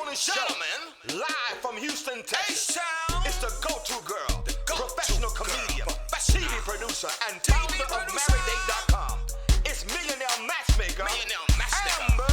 and gentlemen, live from Houston, Texas, it's the go-to girl, professional comedian, TV producer, and founder of MarriedDate.com. It's millionaire matchmaker, Amber.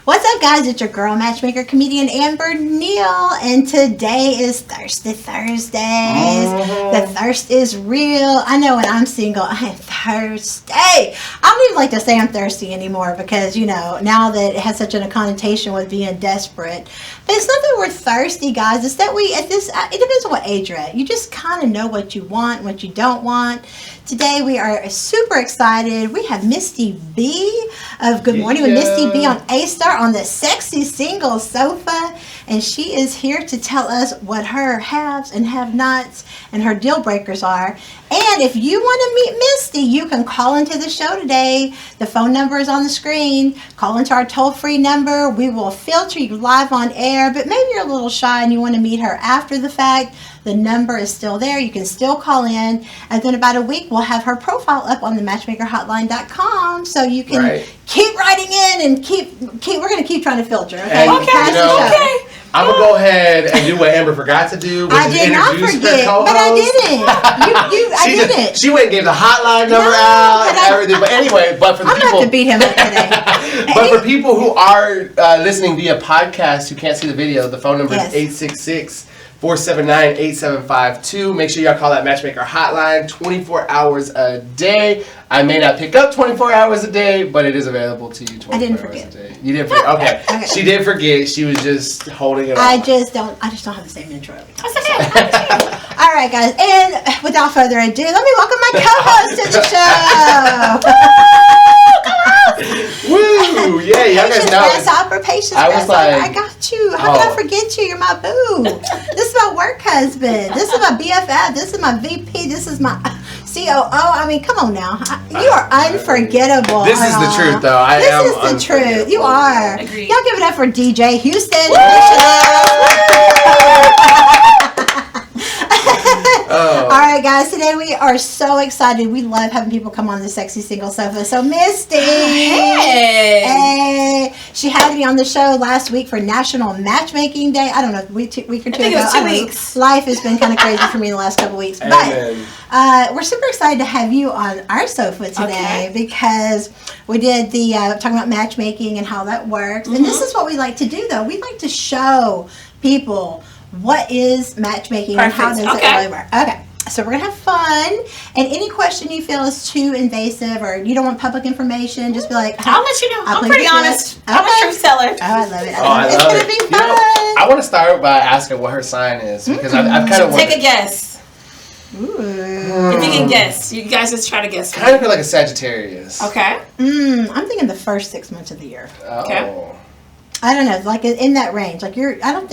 What's up, guys? It's your girl matchmaker comedian Amber Neal, and today is Thirsty Thursdays. The thirst is real. I know when I'm single, I am thirsty. I don't even like to say I'm thirsty anymore because, you know, now that it has such a connotation with being desperate. But it's not that we're thirsty, guys. It's that it depends on what age you're at. You just kind of know what you want, what you don't want. Today we are super excited. We have Misti B of Good Morning with Misti B on A-Star on the Sexy Single Sofa, and she is here to tell us what her haves and have-nots and her deal breakers are. And if you want to meet Misti, you can call into the show today. The phone number is on the screen. Call into our toll-free number. We will filter you live on air, but maybe you're a little shy and you want to meet her after the fact. The number is still there. You can still call in. And then about a week, we'll have her profile up on the matchmakerhotline.com, so you can keep writing in and we're going to keep trying to filter. Okay. Okay. I'm going to go ahead and do what Amber forgot to do. I did not forget, but I didn't. I didn't. She went and gave the hotline number out and everything. But anyway, but for the I'm going to have to beat him up today. But for people who are listening via podcast who can't see the video, the phone number is 866-479-8752. Make sure y'all call that matchmaker hotline 24 hours a day. I may not pick up 24 hours a day, but it is available to you 24 hours a day. You didn't forget. Okay. She did forget. She was just holding it on. I just don't have the same intro every time. That's okay. All right, guys. And without further ado, let me welcome my co-host to the show. Woo! Yeah, y'all guys know. Patience, I was like, I got you. How can I forget you? You're my boo. This is my work husband. This is my BFF. This is my VP. This is my COO. I mean, come on now. You are unforgettable. This is the truth, though. This is the truth. You are. Agreed. Y'all give it up for DJ Houston. All right, guys. Today we are so excited. We love having people come on the Sexy Single Sofa. So, Misti, hey, she had me on the show last week for National Matchmaking Day. I don't know, week or two ago. I think it was 2 weeks. Life has been kind of crazy for me the last couple of weeks, but we're super excited to have you on our sofa today because we did the talking about matchmaking and how that works. And this is what we like to do, though. We like to show people what is matchmaking and how does it really work. Okay, so we're going to have fun. And any question you feel is too invasive or you don't want public information, just be like, I'll let you know. I'm pretty honest. I'm a truth teller. Oh, I love it. It's going to be fun. I want to start by asking what her sign is because I've kind of take a guess. Ooh. If you can guess. You guys just try to guess. Kind of feel like a Sagittarius. Okay. I'm thinking the first 6 months of the year. Okay. I don't know, like in that range. Like I don't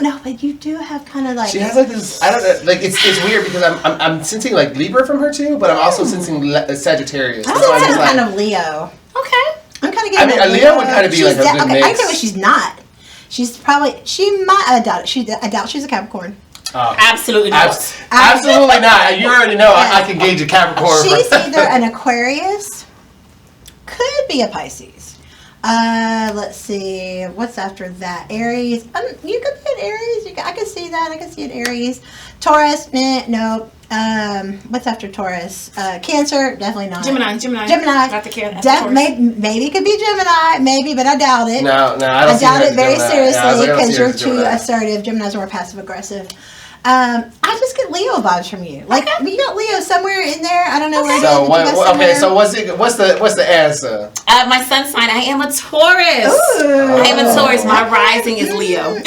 know, but you do have kind of like. She has like this. I don't know. Like it's weird because I'm sensing like Libra from her too, but I'm also sensing Sagittarius. I'm kind of Leo. Okay. I'm kind of getting. A Leo would kind of be like a good mix. I tell you what, she's not. She's probably I doubt it. I doubt she's a Capricorn. Absolutely not. Absolutely not. You already know I can gauge a Capricorn. She's either an Aquarius, could be a Pisces. Let's see. What's after that? Aries. You could be an Aries. I can see that. I can see an Aries. Taurus. No. What's after Taurus? Cancer. Definitely not. Gemini. Not the Cancer. Maybe it could be Gemini. Maybe, but I doubt it. No. I doubt it very seriously because you're too assertive. Gemini's are more passive aggressive. I just get Leo vibes from you. Like you got Leo somewhere in there. I don't know where. So what's the answer? My sun sign. I am a Taurus. Ooh. I am a Taurus. My rising is Leo.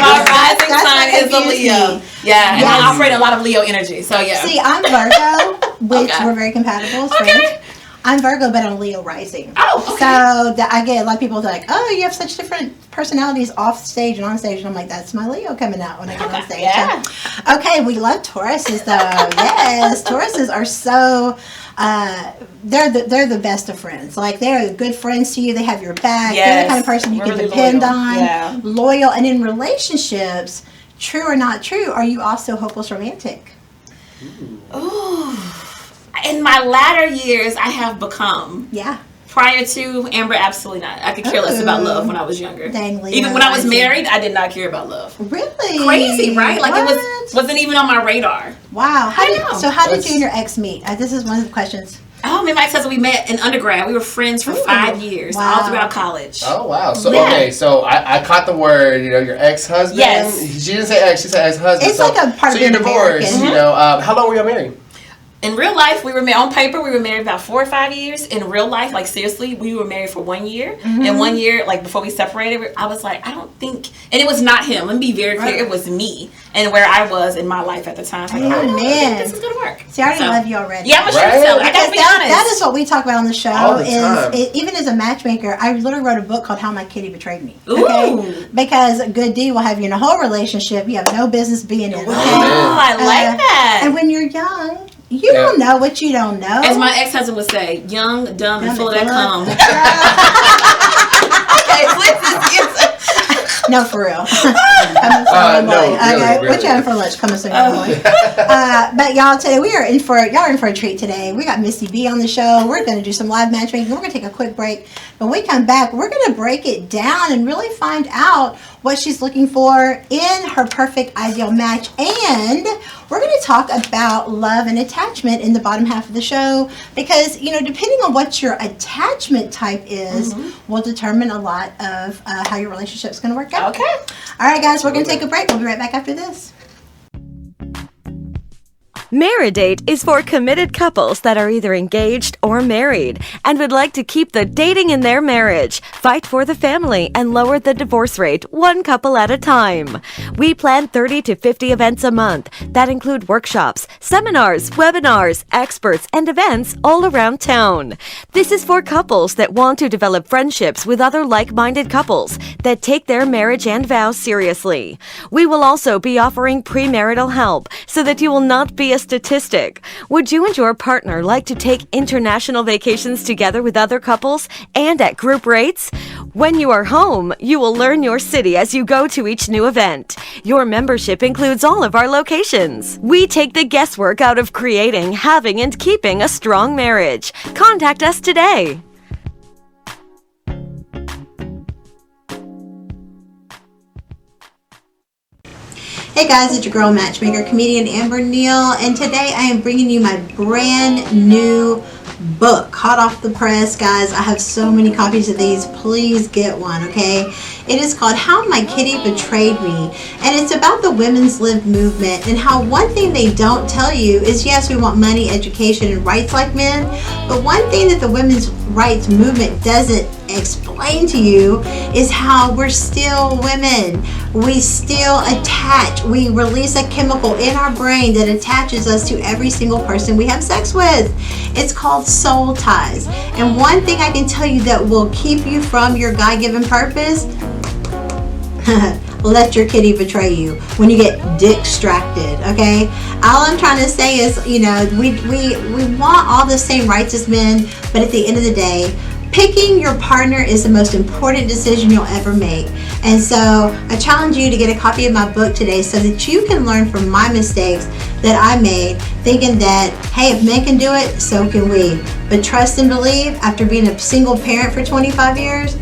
My rising sign is a Leo. Yeah, and I operate a lot of Leo energy. So yeah. See, I'm Virgo, which we're very compatible as friends. I'm Virgo, but I'm Leo rising. Oh, okay. So I get a lot of people like, oh, you have such different personalities off stage and on stage. And I'm like, that's my Leo coming out when I get on stage. Yeah. So, okay, we love Tauruses, though. Yes, Tauruses are so... they're the best of friends. Like, they're good friends to you. They have your back. Yes. They're the kind of person you can really depend loyal. on. Yeah. Loyal. And in relationships... true or not true, are you also hopeless romantic? Ooh. In my latter years, I have become. Yeah. Prior to Amber, absolutely not. I could care less about love when I was younger. Dang, Leo, even when I was married, I did not care about love. Really? Crazy, right? Like what? it wasn't even on my radar. Wow. So how did you and your ex meet? This is one of the questions. Oh, me and my ex-husband, we met in undergrad. We were friends for 5 years, all throughout college. Oh, wow. So, okay, so I caught the word, your ex-husband. Yes. She didn't say ex, she said ex-husband. It's like a part of being divorced, how long were y'all married? In real life, on paper, we were married about 4 or 5 years. In real life, like seriously, we were married for 1 year. And 1 year, like before we separated, I was like, I don't think, and it was not him. Let me be very clear. It was me and where I was in my life at the time. Like, I don't think this is going to work. See, I already love you already. Yeah, I'm a truth teller. I got to be honest. That is what we talk about on the show. All the time. Even as a matchmaker, I literally wrote a book called How My Kitty Betrayed Me. Ooh. Okay? Because a good D will have you in a whole relationship you have no business being in. Okay? Oh, I like that. And when you're young, you don't know what you don't know. As my ex-husband would say, young, dumb, and full of that cum. No, for real. Really. What you having for lunch? Coming soon. But y'all, today y'all are in for a treat today. We got Misti B on the show. We're going to do some live matchmaking. We're going to take a quick break. When we come back, we're going to break it down and really find out what she's looking for in her perfect ideal match. And we're going to talk about love and attachment in the bottom half of the show because, depending on what your attachment type is, will determine a lot of how your relationship's going to work out. Okay. All right, guys, we're going to take a break. We'll be right back after this. Maridate is for committed couples that are either engaged or married and would like to keep the dating in their marriage, fight for the family, and lower the divorce rate one couple at a time. We plan 30 to 50 events a month that include workshops, seminars, webinars, experts, and events all around town. This is for couples that want to develop friendships with other like-minded couples that take their marriage and vows seriously. We will also be offering premarital help so that you will not be a statistic. Would you and your partner like to take international vacations together with other couples and at group rates? When you are home, you will learn your city as you go to each new event. Your membership includes all of our locations. We take the guesswork out of creating, having, and keeping a strong marriage. Contact us today. Hey guys, it's your girl matchmaker, comedian Amber Neal, and today I am bringing you my brand new book, hot off the press, guys. I have so many copies of these. Please get one, okay? It is called How My Kitty Betrayed Me, and it's about the women's lib movement and how one thing they don't tell you is, yes, we want money, education, and rights like men, but one thing that the women's rights movement doesn't explain to you is how we're still women. We still attach. We release a chemical in our brain that attaches us to every single person we have sex with. It's called soul ties. And one thing I can tell you that will keep you from your God-given purpose, let your kitty betray you when you get distracted, okay? All I'm trying to say is, we want all the same rights as men, but at the end of the day, picking your partner is the most important decision you'll ever make. And so I challenge you to get a copy of my book today so that you can learn from my mistakes that I made, thinking that, hey, if men can do it, so can we. But trust and believe, after being a single parent for 25 years,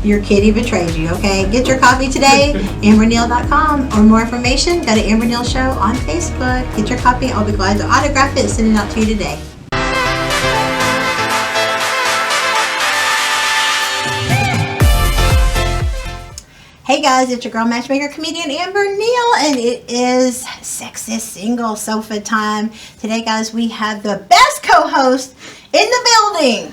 your kitty betrayed you, okay? Get your copy today, amberneal.com. Or more information, go to Amber Neal Show on Facebook. Get your copy. I'll be glad to autograph it and send it out to you today. Hey guys, it's your girl matchmaker, comedian Amber Neal, and it is Sexist Single Sofa time. Today, guys, we have the best co-host in the building.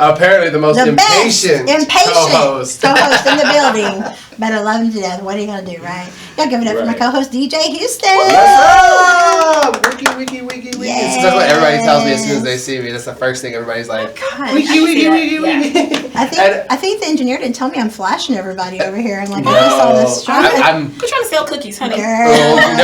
Apparently the most impatient co-host in the building. But I love him to death. What are you going to do, right? Y'all give it up for my co-host, DJ Houston. What's up? Wiki. Yes. That's what everybody tells me as soon as they see me. That's the first thing everybody's like, wiki. I think the engineer didn't tell me I'm flashing everybody over here. And I just saw this. I'm trying to sell cookies, honey. Girl.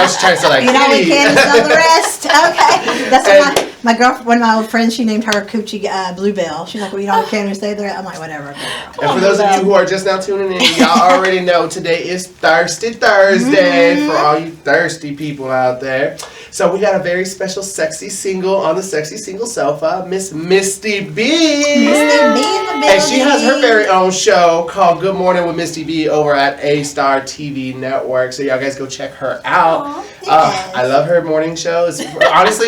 She's trying to sell that we can't sell the rest. Okay. That's what One of my old friends, she named her Coochie Bluebell. She's like, well, you can't say that. I'm like, whatever. And for those of you who are just now tuning in, y'all already know today is Thirsty Thursday for all you thirsty people out there. So we got a very special sexy single on the Sexy Single Sofa, Miss Misti B. Misti B in the building. And she has her very own show called Good Morning with Misti B over at A-Star TV Network. So y'all guys go check her out. I love her morning shows. Honestly,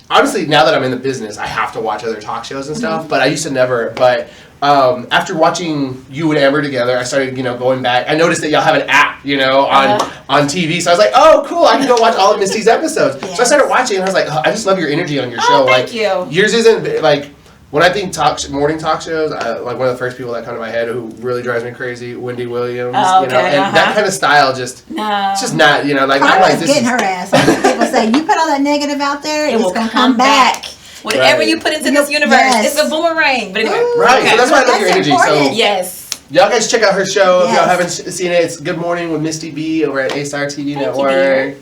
honestly, now that I'm in the business, I have to watch other talk shows and stuff, but I used to never. But after watching you and Amber together, I started, going back. I noticed that y'all have an app, on TV. So I was like, oh, cool, I can go watch all of Misti's episodes. Yes. So I started watching, and I was like, I just love your energy on your show. Thank you. Yours isn't, when I think morning talk shows, one of the first people that come to my head who really drives me crazy, Wendy Williams, and that kind of style it's just not, I'm like, this getting her ass. People say, you put all that negative out there, it's going to come back. Whatever you put into this universe, it's a boomerang. But anyway. Right, so that's why I love your energy. Important. So yes. Y'all guys check out her show if y'all haven't seen it. It's Good Morning with Misti B over at A-Star TV Network.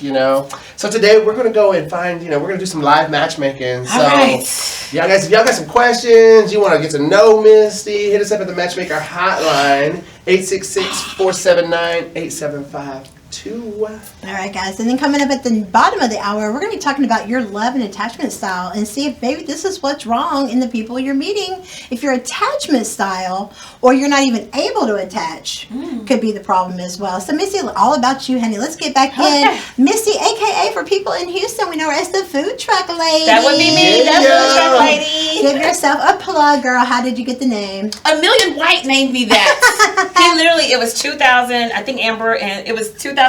So today we're gonna go and find, we're gonna do some live matchmaking. So y'all guys, if y'all got some questions, you want to get to know Misti, hit us up at the Matchmaker hotline, 866-479-8752. All right, guys, and then coming up at the bottom of the hour, we're going to be talking about your love and attachment style and see if maybe this is what's wrong in the people you're meeting. If your attachment style or you're not even able to attach could be the problem as well. So, Misti, all about you, honey. Let's get back in. Misti, a.k.a. for people in Houston, we know her as the food truck lady. That would be me, the food truck lady. Give yourself a plug, girl. How did you get the name? Amelia White named me that. He literally, it was 2000, I think Amber, and it was 2013.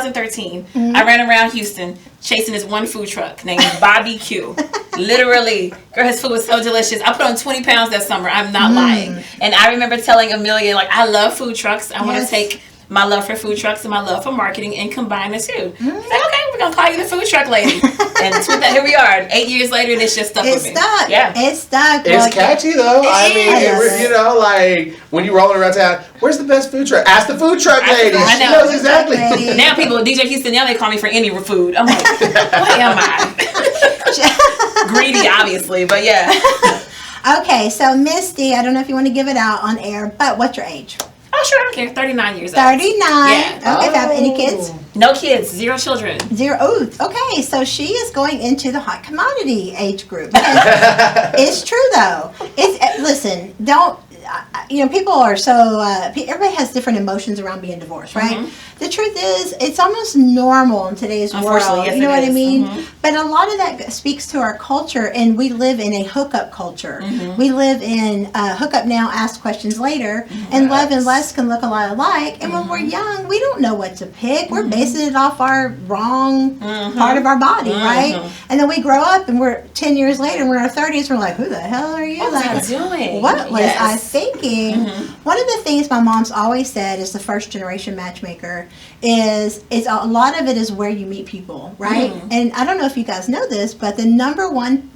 I ran around Houston chasing this one food truck named Bobby Q. Literally, girl, his food was so delicious. I put on 20 pounds that summer. I'm not lying. And I remember telling Amelia, I love food trucks. I want to take my love for food trucks and my love for marketing and combine the two. He's like, okay, we're going to call you the food truck lady. And here we are, 8 years later, and it's just stuck with me. Stuck. Yeah. It's stuck. It's catchy, though. When you're rolling around town, where's the best food truck? Ask the food truck lady. I know. She knows exactly. Now people, DJ Houston, now they call me for any food. I'm like, what am I? Greedy, obviously, but yeah. Okay, so Misti, I don't know if you want to give it out on air, but what's your age? Oh, sure, I don't care. 39 years old. 39. Yeah. Okay, have any kids? No kids. 0 children. 0. Oh, okay. So she is going into the hot commodity age group. It's true, though. Listen, don't. People are so. Everybody has different emotions around being divorced, right? The truth is, it's almost normal in today's world. Yes, you know what I mean? But a lot of that speaks to our culture, and we live in a hookup culture. We live in hook up now, ask questions later, and love and lust can look a lot alike. And when we're young, we don't know what to pick. We're basing it off our wrong part of our body, right? And then we grow up, and we're 10 years later, and we're in our 30s, we're like, who the hell are you? What was I doing? What was I thinking? One of the things my mom's always said as the first generation matchmaker is a lot of it is where you meet people, right? And I don't know if you guys know this, but the number one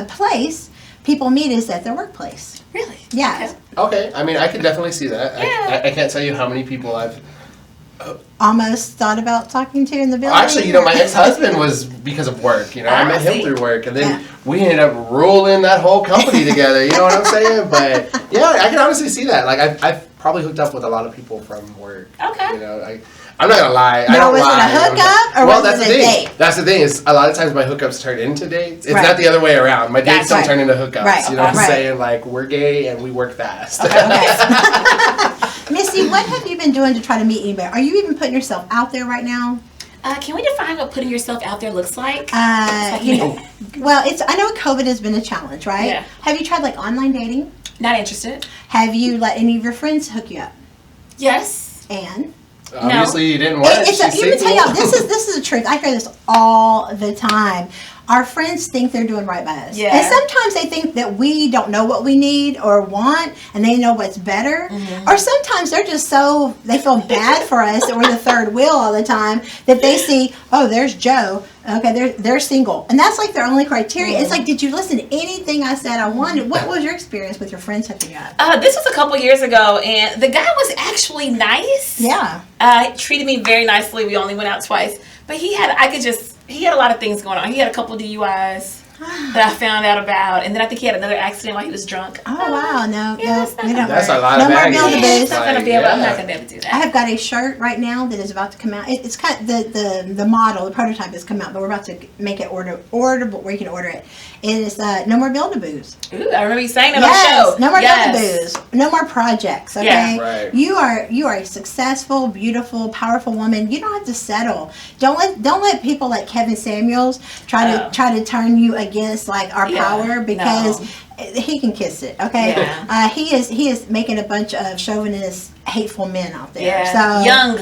place people meet is at their workplace. Really? Yeah. Okay. I mean, I can definitely see that. Yeah. I can't tell you how many people I've almost thought about talking to in the building. Actually, my ex-husband was because of work. I met him through work, and then we ended up ruling that whole company together. You know what I'm saying? But yeah, I can honestly see that. I've probably hooked up with a lot of people from work. Okay. I'm not gonna lie. I Now, don't lie. Was it a hookup or was it a date? That's the thing. Is a lot of times my hookups turn into dates. It's not the other way around. My dates don't turn into hookups. Right. You know what I'm saying? We're gay and we work fast. Okay. Misti, what have you been doing to try to meet anybody? Are you even putting yourself out there right now? Can we define what putting yourself out there looks like? Well, I know COVID has been a challenge, right? Yeah. Have you tried online dating? Not interested. Have you let any of your friends hook you up? Yes. And? Obviously, you didn't want it. Let me tell y'all, this is the truth. I hear this all the time. Our friends think they're doing right by us. Yeah. And sometimes they think that we don't know what we need or want, and they know what's better. Or sometimes they're just they feel bad for us that we're the third wheel all the time, that they see, oh, there's Joe. Okay, they're single. And that's their only criteria. It's did you listen to anything I said I wanted? What was your experience with your friends hooking you up? This was a couple years ago, and the guy was actually nice. Yeah. Treated me very nicely. We only went out twice. But he had a lot of things going on. He had a couple DUIs. that I found out about, and then I think he had another accident while he was drunk. Oh wow, no, Yeah, we don't That's worry. a lot no of more baggage. build-a-boos. I'm not gonna be able to do that. I have got a shirt right now that is about to come out. It's kind of the model, the prototype has come out, but we're about to make it orderable where you can order it. It is no more build-a-boos. Ooh, I remember you saying that Yes, on the show. no more build-a-boos. No more projects. Okay, Yeah. Right. you are a successful, beautiful, powerful woman. You don't have to settle. Don't let people like Kevin Samuels try to turn you against like our power, because he can kiss it. Okay, he is making a bunch of chauvinist, hateful men out there. Yeah. So young,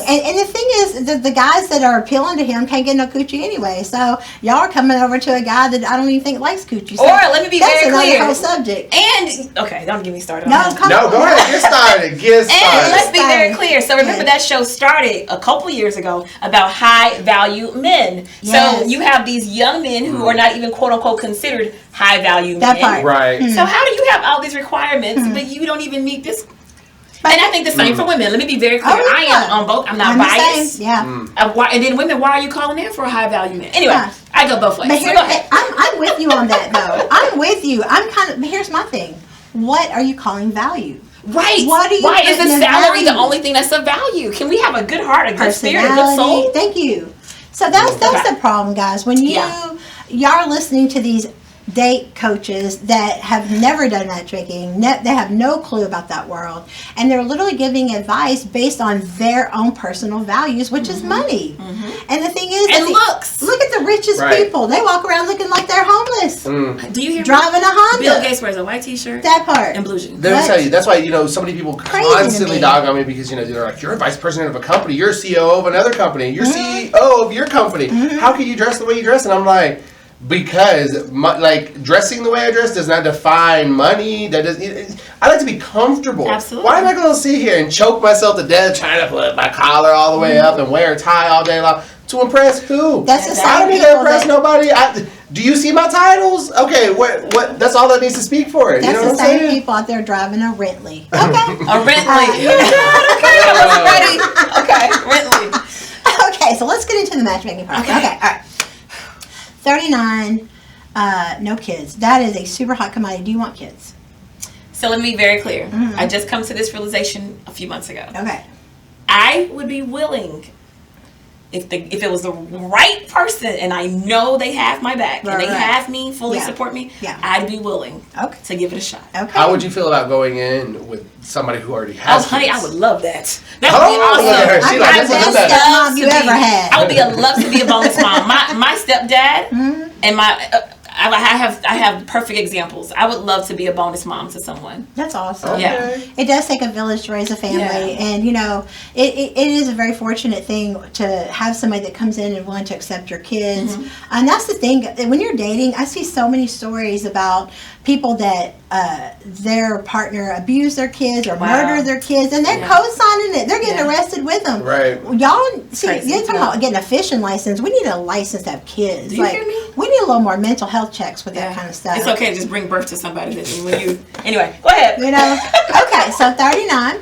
and the thing is, the guys that are appealing to him can't get no coochie anyway. So y'all are coming over to a guy that I don't even think likes coochie. So or let me be that's very another clear. whole subject. And okay, don't get me started. On No, that. come on. Go ahead. Get started. Get And started. let's be very clear. So remember Yes. that show started a couple years ago about high value men. Yes. So you have these young men who are not even quote unquote considered high value That men. part. Right. So how do you have all these requirements, but you don't even meet this? And I think the same for women. Let me be very clear. Oh, I yeah. am on both. I'm not I'm the biased. same. Yeah. And then women, why are you calling in for a high value man? Anyway, Yeah. I go both ways. But So here, go ahead. I'm with you on that though. I'm with you. But here's my thing. What are you calling value? Right. What do you Why is the put in salary the value? only thing that's of value? Can we have a good heart, a good spirit, a good soul? Personality. Thank you. So that's Okay. the problem, guys. When y'all are listening to these date coaches that have never done matchmaking, they have no clue about that world, and they're literally giving advice based on their own personal values, which is money. And the thing is, And looks. Look at the richest Right. people. They walk around looking like they're homeless, Do you hear me? driving a Honda. Bill Gates wears a white t-shirt That part. and blue jeans. Let me What? tell you, that's why, so many people Crazy to constantly me. dog on me because, they're like, you're a vice president of a company, you're a CEO of another company, you're CEO of your company. How can you dress the way you dress? And I'm like, because dressing the way I dress does not define money. I like to be comfortable. Absolutely. Why am I going to sit here and choke myself to death trying to put my collar all the way up and wear a tie all day long to impress who? That's the I same don't need to people impress that- nobody. Do you see my titles? Okay, what? That's all that needs to speak for it. That's you know the what I'm same saying? people out there driving a Rentley. Okay. A Rentley. Okay, I wasn't ready. Okay, Rentley. Okay, so let's get into the matchmaking part. Okay, all right. 39, no kids. That is a super hot commodity. Do you want kids? So let me be very clear. I just come to this realization a few months ago. Okay. I would be willing, if it was the right person and I know they have my back and they Right. have me, fully Yeah. support me, Yeah. I'd be willing Okay. to give it a shot. Okay. How would you feel about going in with somebody who already Oh, has honey, kids? I would love that. That would be Oh, awesome. look at her. She like, I'm this is the the best best. stepmom you ever had. I would love to be a bonus mom. My stepdad and my I have perfect examples. I would love to be a bonus mom to someone. That's awesome. Yeah. It does take a village to raise a family, Yeah. and it is a very fortunate thing to have somebody that comes in and willing to accept your kids. And that's the thing. When you're dating, I see so many stories about people that their partner abused their kids or murdered their kids, and they're co-signing it. They're getting arrested with them. Right. Y'all see, Crazy. you're talking about getting a fishing license. We need a license to have kids. Do you hear me? We need a little more mental health checks with that kind of stuff. It's okay to just bring birth to somebody when you. Anyway, go ahead. Okay, so 39,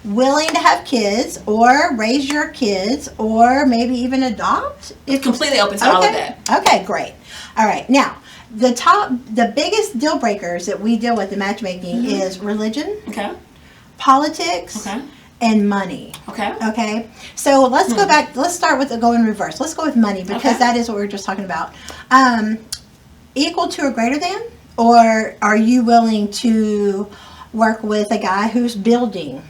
willing to have kids or raise your kids or maybe even adopt. It's completely open to all of that. Okay, great. All right, now the biggest deal breakers that we deal with in matchmaking is religion, Okay. politics, Okay. and money. Okay. Okay, so let's go back. Let's start with go in reverse. Let's go with money because Okay. that is what we were just talking about. Equal to or greater than, or are you willing to work with a guy who's building?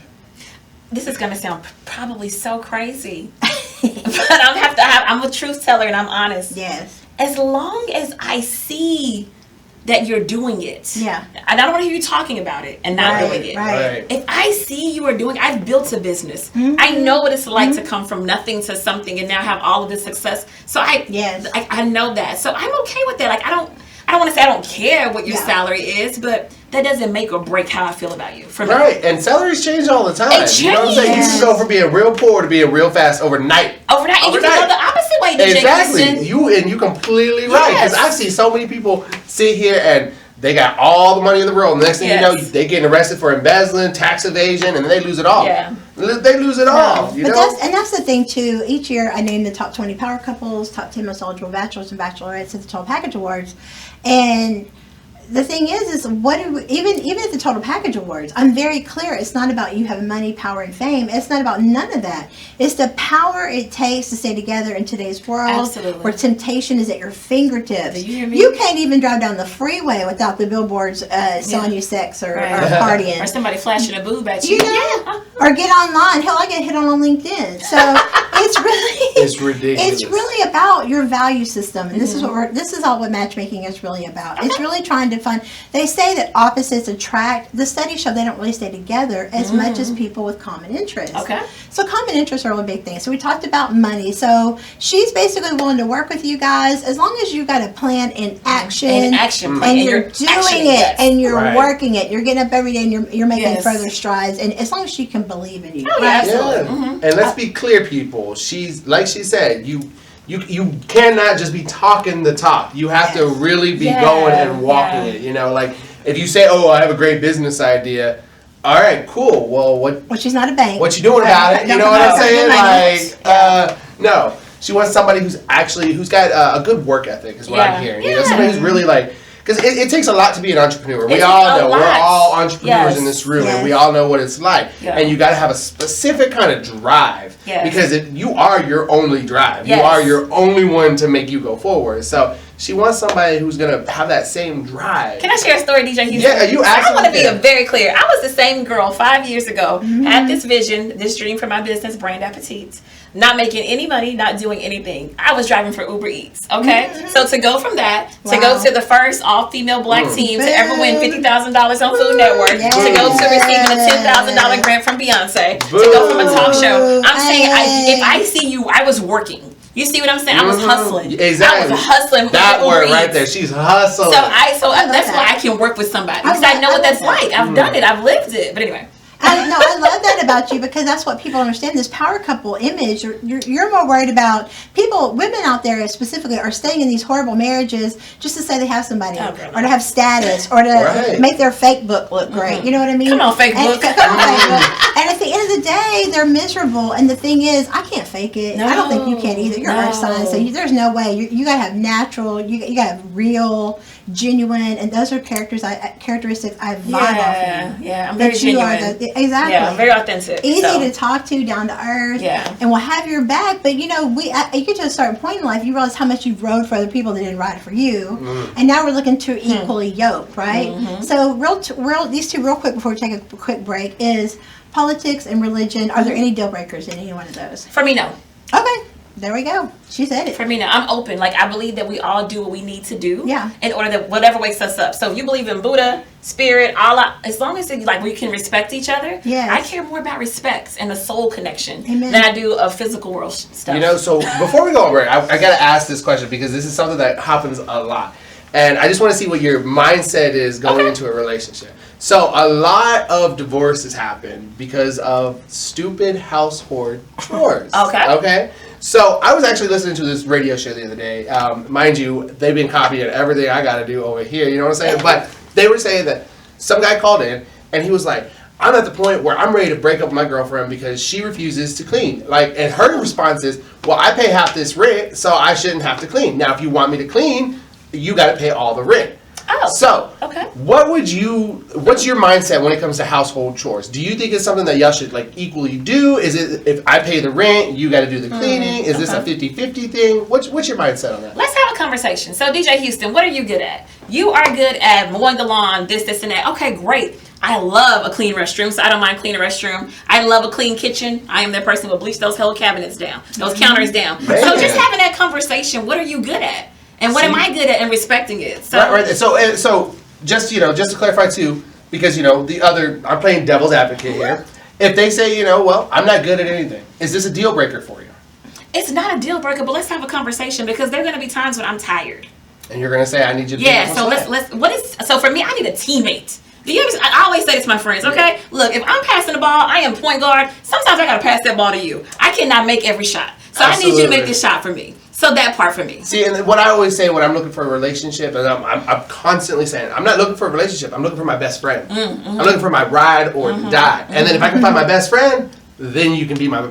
This is gonna sound probably so crazy, but I'm a truth teller and I'm honest. Yes. As long as I see that you're doing it, Yeah. and I don't want to hear you talking about it and not doing it. Right. If I see you are doing, I've built a business. I know what it's like to come from nothing to something and now have all of this success. So I know that. So I'm okay with that. Like I don't want to say I don't care what your salary is, but that doesn't make or break how I feel about you. For me. Right, and salaries change all the time. It You know what I'm saying? You changes. can go from being real poor to being real fast overnight. Overnight, and you can go the opposite way. DJ Exactly. Christian. You completely right. Because Yes. I've seen so many people sit here and they got all the money in the world. And the next thing you know, Yes. they getting arrested for embezzling, tax evasion, and then they lose it all. Yeah. They lose it all. You But know? that's the thing too. Each year I name the top 20 power couples, top 10 most eligible bachelors and bachelorettes at the Total Package Awards. And the thing is what do we, even at the Total Package Awards, I'm very clear. It's not about you having money, power, and fame. It's not about none of that. It's the power it takes to stay together in today's world, Absolutely. where temptation is at your fingertips. Do you hear me? You can't even drive down the freeway without the billboards selling you sex or partying. Or somebody flashing a boob at you. You know, or get online. Hell, I get hit on LinkedIn. So it's ridiculous. It's really about your value system, and this is all what matchmaking is really about. It's really trying to find. They say that opposites attract. The studies show they don't really stay together as much as people with common interests. Okay. So common interests are a big thing. So we talked about money. So she's basically willing to work with you guys as long as you've got a plan in action. An action plan. And you're doing it, and you're Right. working it. You're getting up every day, and you're making Yes. further strides. And as long as she can believe in you. Oh, yeah, absolutely. Yeah. And let's be clear, people. She's like she said, you cannot just be talking the talk. You have to really be going and walking it. You know, like if you say, "Oh, I have a great business idea." All right, cool. Well, Well, she's not a bank. what you doing about it? You know what I'm saying? Like, no. She wants somebody who's got a good work ethic, is what I'm hearing. You know, somebody who's really like. Because it takes a lot to be an entrepreneur. We all know. We're all entrepreneurs in this room, and we all know what it's like. Yeah. And you got to have a specific kind of drive. Yes. Because you are your only drive. Yes. You are your only one to make you go forward. So she wants somebody who's going to have that same drive. Can I share a story, DJ Houston? Yeah, you absolutely I want to be very clear. I was the same girl 5 years ago. Had this vision, this dream for my business, Brand Appetite. Not making any money, not doing anything. I was driving for Uber Eats, okay? So to go from that, to go to the first all-female black team to ever win $50,000 on Food Network, to go to receiving a $10,000 grant from Beyonce, to go from a talk show. I'm saying, if I see you, I was working. You see what I'm saying? I was hustling. Exactly. I was hustling. That word right there. She's hustling. So that's why I can work with somebody. Because I know what that's like. I've done it. I've lived it. But anyway. I love that about you, because that's what people understand. This power couple image. You're more worried about women out there specifically are staying in these horrible marriages just to say they have somebody, or to have status, or to make their fake book look great. You know what I mean? Come on, fake book. And at the end of the day, they're miserable. And the thing is, I can't fake it. No, I don't think you can either. You're earth sign, so there's no way. You gotta have natural. You gotta have real, genuine, and those are characteristics I vibe off of. Yeah, I'm very genuine. Exactly. Yeah, I'm very authentic. Easy to talk to, down to earth. Yeah. And we'll have your back. But you get to a certain point in life, you realize how much you've rode for other people that didn't ride for you. And now we're looking to equally yoke, right? So these two real quick before we take a quick break is politics and religion. Are there any deal breakers in any one of those? For me, no. Okay. There we go. She said it. For me, now I'm open. Like, I believe that we all do what we need to do. Yeah. In order that whatever wakes us up. So if you believe in Buddha, spirit, Allah, as long as we can respect each other. Yes. I care more about respect and the soul connection Amen. than I do of physical world stuff. You know, so before we go over it, I got to ask this question, because this is something that happens a lot. And I just want to see what your mindset is going into a relationship. So a lot of divorces happen because of stupid household chores. Okay. So I was actually listening to this radio show the other day. Mind you, they've been copying everything I got to do over here. You know what I'm saying? But they were saying that some guy called in and he was like, I'm at the point where I'm ready to break up with my girlfriend because she refuses to clean. And her response is, well, I pay half this rent, so I shouldn't have to clean. Now, if you want me to clean, you got to pay all the rent. Oh. So, okay. What's your mindset when it comes to household chores? Do you think it's something that y'all should equally do? Is it, if I pay the rent, you got to do the cleaning? Is this a 50-50 thing? What's your mindset on that? Let's have a conversation. So, DJ Houston, what are you good at? You are good at mowing the lawn, this, and that. Okay, great. I love a clean restroom, so I don't mind cleaning a restroom. I love a clean kitchen. I am that person who will bleach those whole cabinets down, those counters down. Man. So just having that conversation, what are you good at? And what am I good at in respecting it? So, right. So just to clarify too, because I'm playing devil's advocate here. If they say, well, I'm not good at anything, is this a deal breaker for you? It's not a deal breaker, but let's have a conversation, because there are going to be times when I'm tired. And you're going to say, I need you to so for me, I need a teammate. I always say this to my friends, okay? Look, if I'm passing the ball, I am point guard. Sometimes I got to pass that ball to you. I cannot make every shot. So absolutely. I need you to make this shot for me. So that part for me. See, and what I always say when I'm looking for a relationship, and I'm constantly saying, I'm not looking for a relationship, I'm looking for my best friend. I'm looking for my ride or die. And then if I can find my best friend, then you can be my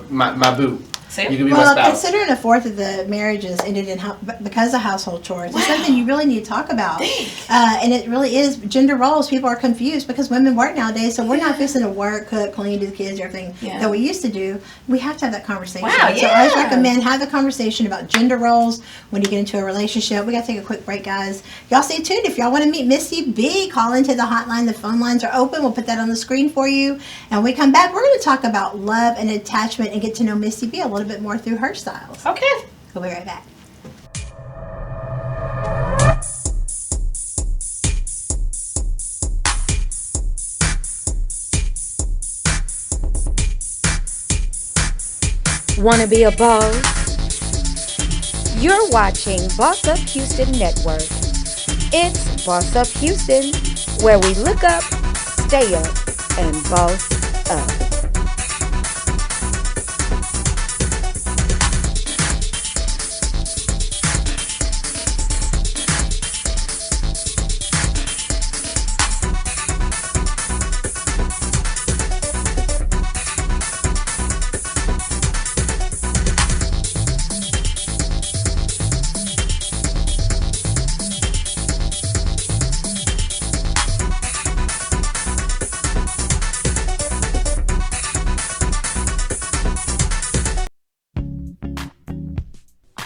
boo. You can be my spouse. Considering a fourth of the marriages ended in because of household chores, it's something you really need to talk about. And it really is gender roles. People are confused because women work nowadays, so we're not fixing to work, cook, clean, do the kids, everything that we used to do. We have to have that conversation. So I always recommend have the conversation about gender roles when you get into a relationship. We got to take a quick break, guys. Y'all stay tuned. If y'all want to meet Misty B, call into the hotline. The phone lines are open. We'll put that on the screen for you. And when we come back, we're going to talk about love and attachment and get to know Misty B a little bit more through her styles. Okay. We'll be right back. Wanna be a boss? You're watching Boss Up Houston Network. It's Boss Up Houston, where we look up, stay up, and boss up.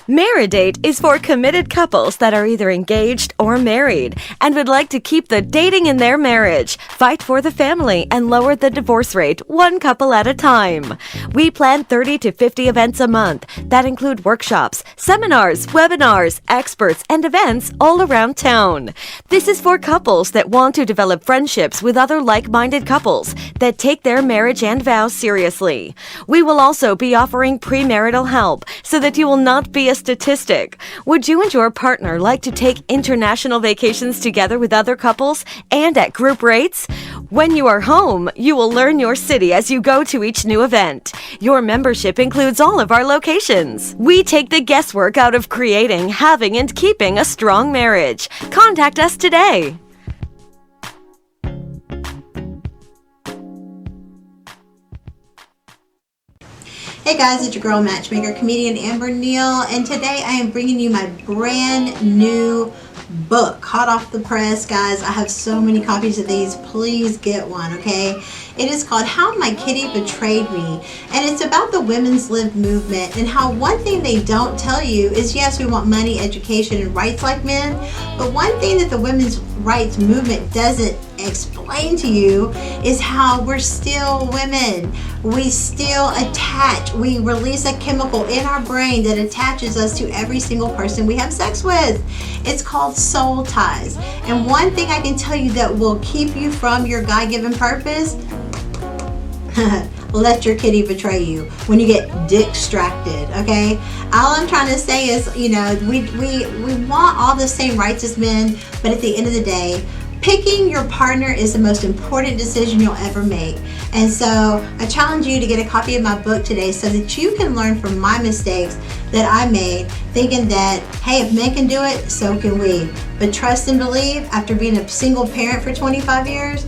Married is for committed couples that are either engaged or married and would like to keep the dating in their marriage, fight for the family, and lower the divorce rate one couple at a time. We plan 30 to 50 events a month that include workshops, seminars, webinars, experts, and events all around town. This is for couples that want to develop friendships with other like-minded couples that take their marriage and vows seriously. We will also be offering premarital help so that you will not be a statistic. Would you and your partner like to take international vacations together with other couples and at group rates? When you are home, you will learn your city as you go to each new event. Your membership includes all of our locations. We take the guesswork out of creating, having, and keeping a strong marriage. Contact us today. Hey guys, it's your girl, matchmaker, comedian Amber Neal, and today I am bringing you my brand new book, hot off the press, guys. I have so many copies of these. Please get one, okay? It is called How My Kitty Betrayed Me, and it's about the women's lib movement and how one thing they don't tell you is, yes, we want money, education, and rights like men, but one thing that the women's rights movement doesn't explain to you is how we're still women. We still attach. We release a chemical in our brain that attaches us to every single person we have sex with. It's called soul ties. And one thing I can tell you that will keep you from your God-given purpose, let your kitty betray you when you get distracted, okay? All I'm trying to say is, you know, we want all the same rights as men, but at the end of the day, picking your partner is the most important decision you'll ever make. And so I challenge you to get a copy of my book today so that you can learn from my mistakes that I made, thinking that, hey, if men can do it, so can we. But trust and believe, after being a single parent for 25 years,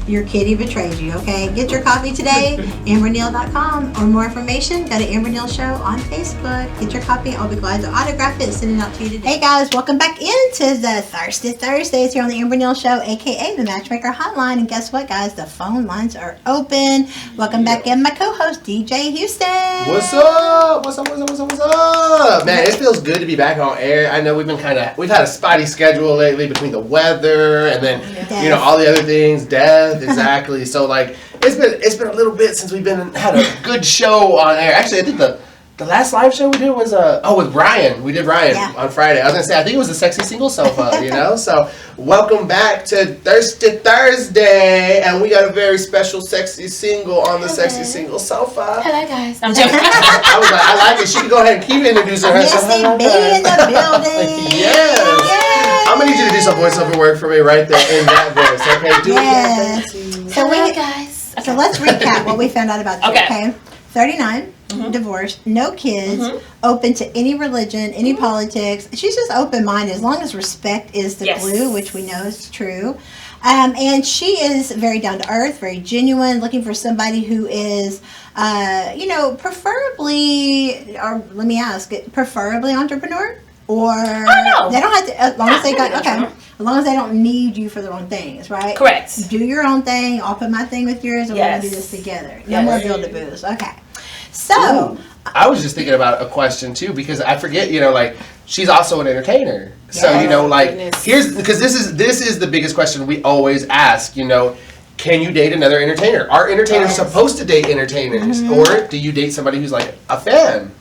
your kitty betrayed you, okay? Get your copy today, amberneal.com. Or more information, go to Amber Neal Show on Facebook. Get your copy. I'll be glad to autograph it and send it out to you today. Hey guys, welcome back into the Thirsty Thursdays here on the Amber Neal Show, aka the Matchmaker Hotline. And guess what, guys? The phone lines are open. Welcome back in, my co-host, DJ Houston. What's up? What's up? What's up? What's up? What's up? Man, it feels good to be back on air. I know we've had a spotty schedule lately between the weather and then, you know, all the other things, death. Exactly. So like it's been a little bit since we've had a good show on air. Actually, I think the last live show we did was with Ryan. We did Ryan on Friday. I was gonna say I think it was the Sexy Single Sofa, you know. So welcome back to Thirsty Thursday, and we got a very special sexy single on the Sexy Single Sofa. Hello guys. I'm joking. I was like, I like it. She can go ahead and keep introducing herself. Misty B in the building. Yes. I'm gonna need you to do some voiceover work for me right there in that voice. Okay, do it. So let's recap what we found out about you, okay? 39, divorced, no kids, open to any religion, any politics. She's just open-minded as long as respect is the glue, which we know is true. And she is very down to earth, very genuine, looking for somebody who is, preferably, or let me ask, preferably entrepreneur? Or they don't have to, as long as they got, as long as they don't need you for the wrong things, right? Correct. Do your own thing, I'll put my thing with yours, and we're going to do this together. No more build-a-boos. Okay. So. I was just thinking about a question too, because I forget, she's also an entertainer. So, here's, because this is the biggest question we always ask, can you date another entertainer? Are entertainers supposed to date entertainers? Or do you date somebody who's like a fan?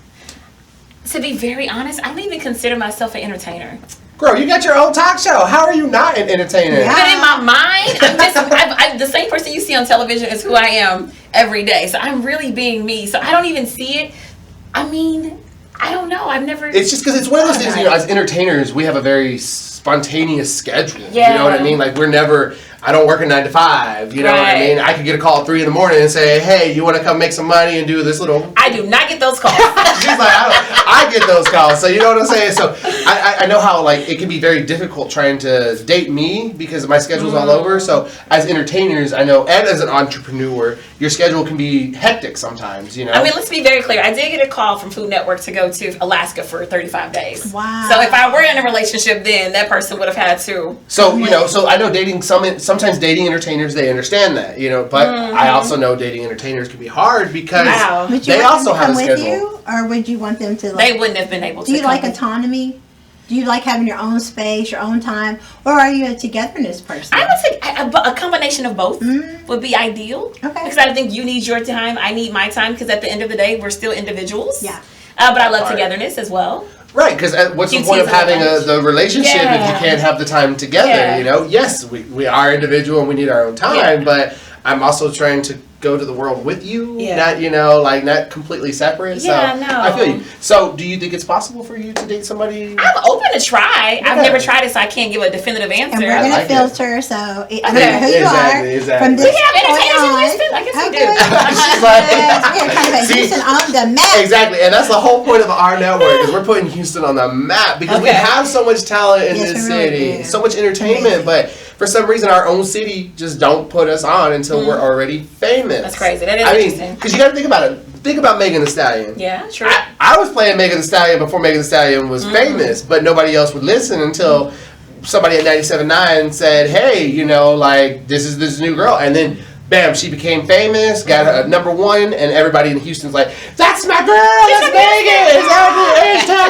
To be very honest, I don't even consider myself an entertainer. Girl, you got your own talk show. How are you not an entertainer? Yeah. But in my mind, I'm the same person you see on television is who I am every day. So I'm really being me. So I don't even see it. I mean, I don't know. I've never... It's just because it's one of those things, as entertainers, we have a very spontaneous schedule. Yeah. You know what I mean? Like, we're never... I don't work a 9 to 5. You know what I mean? I could get a call at 3 in the morning and say, "Hey, you want to come make some money and do this little?" I do not get those calls. She's like, I get those calls. So you know what I'm saying? So I know how it can be very difficult trying to date me because my schedule's all over. So as entertainers, I know, and as an entrepreneur, your schedule can be hectic sometimes. I mean, let's be very clear. I did get a call from Food Network to go to Alaska for 35 days. Wow. So if I were in a relationship, then that person would have had to. So so I know dating sometimes dating entertainers, they understand that, but I also know dating entertainers can be hard because they also have a schedule. With you, or would you want them to? They wouldn't have been able to. Do you like autonomy? Do you like having your own space, your own time, or are you a togetherness person? I would say a combination of both would be ideal. Okay. Because I think you need your time, I need my time. Because at the end of the day, we're still individuals. Yeah. But I love togetherness as well. Right, because what's the point of having the relationship if you can't have the time together? Yes, we are individual and we need our own time, but I'm also trying to go to the world with you, not not completely separate. Yeah, so no. I feel you. So do you think it's possible for you to date somebody? I'm open to try. I've never tried it, so I can't give a definitive answer. And we're going to filter, so no matter who you are, from this we have entertainers in Houston. I guess we do. We're trying to put Houston on the map. Exactly, and that's the whole point of our network is we're putting Houston on the map because we have so much talent in this city, so much entertainment, but for some reason our own city just don't put us on until we're already famous. That's crazy. That is interesting. Because you got to think about it. Think about Megan Thee Stallion. Yeah, true. I was playing Megan Thee Stallion before Megan Thee Stallion was famous, but nobody else would listen until somebody at 97.9 said, "Hey, this is this new girl," and then bam, she became famous, got a #1, and everybody in Houston's like, "That's my girl, that's Megan."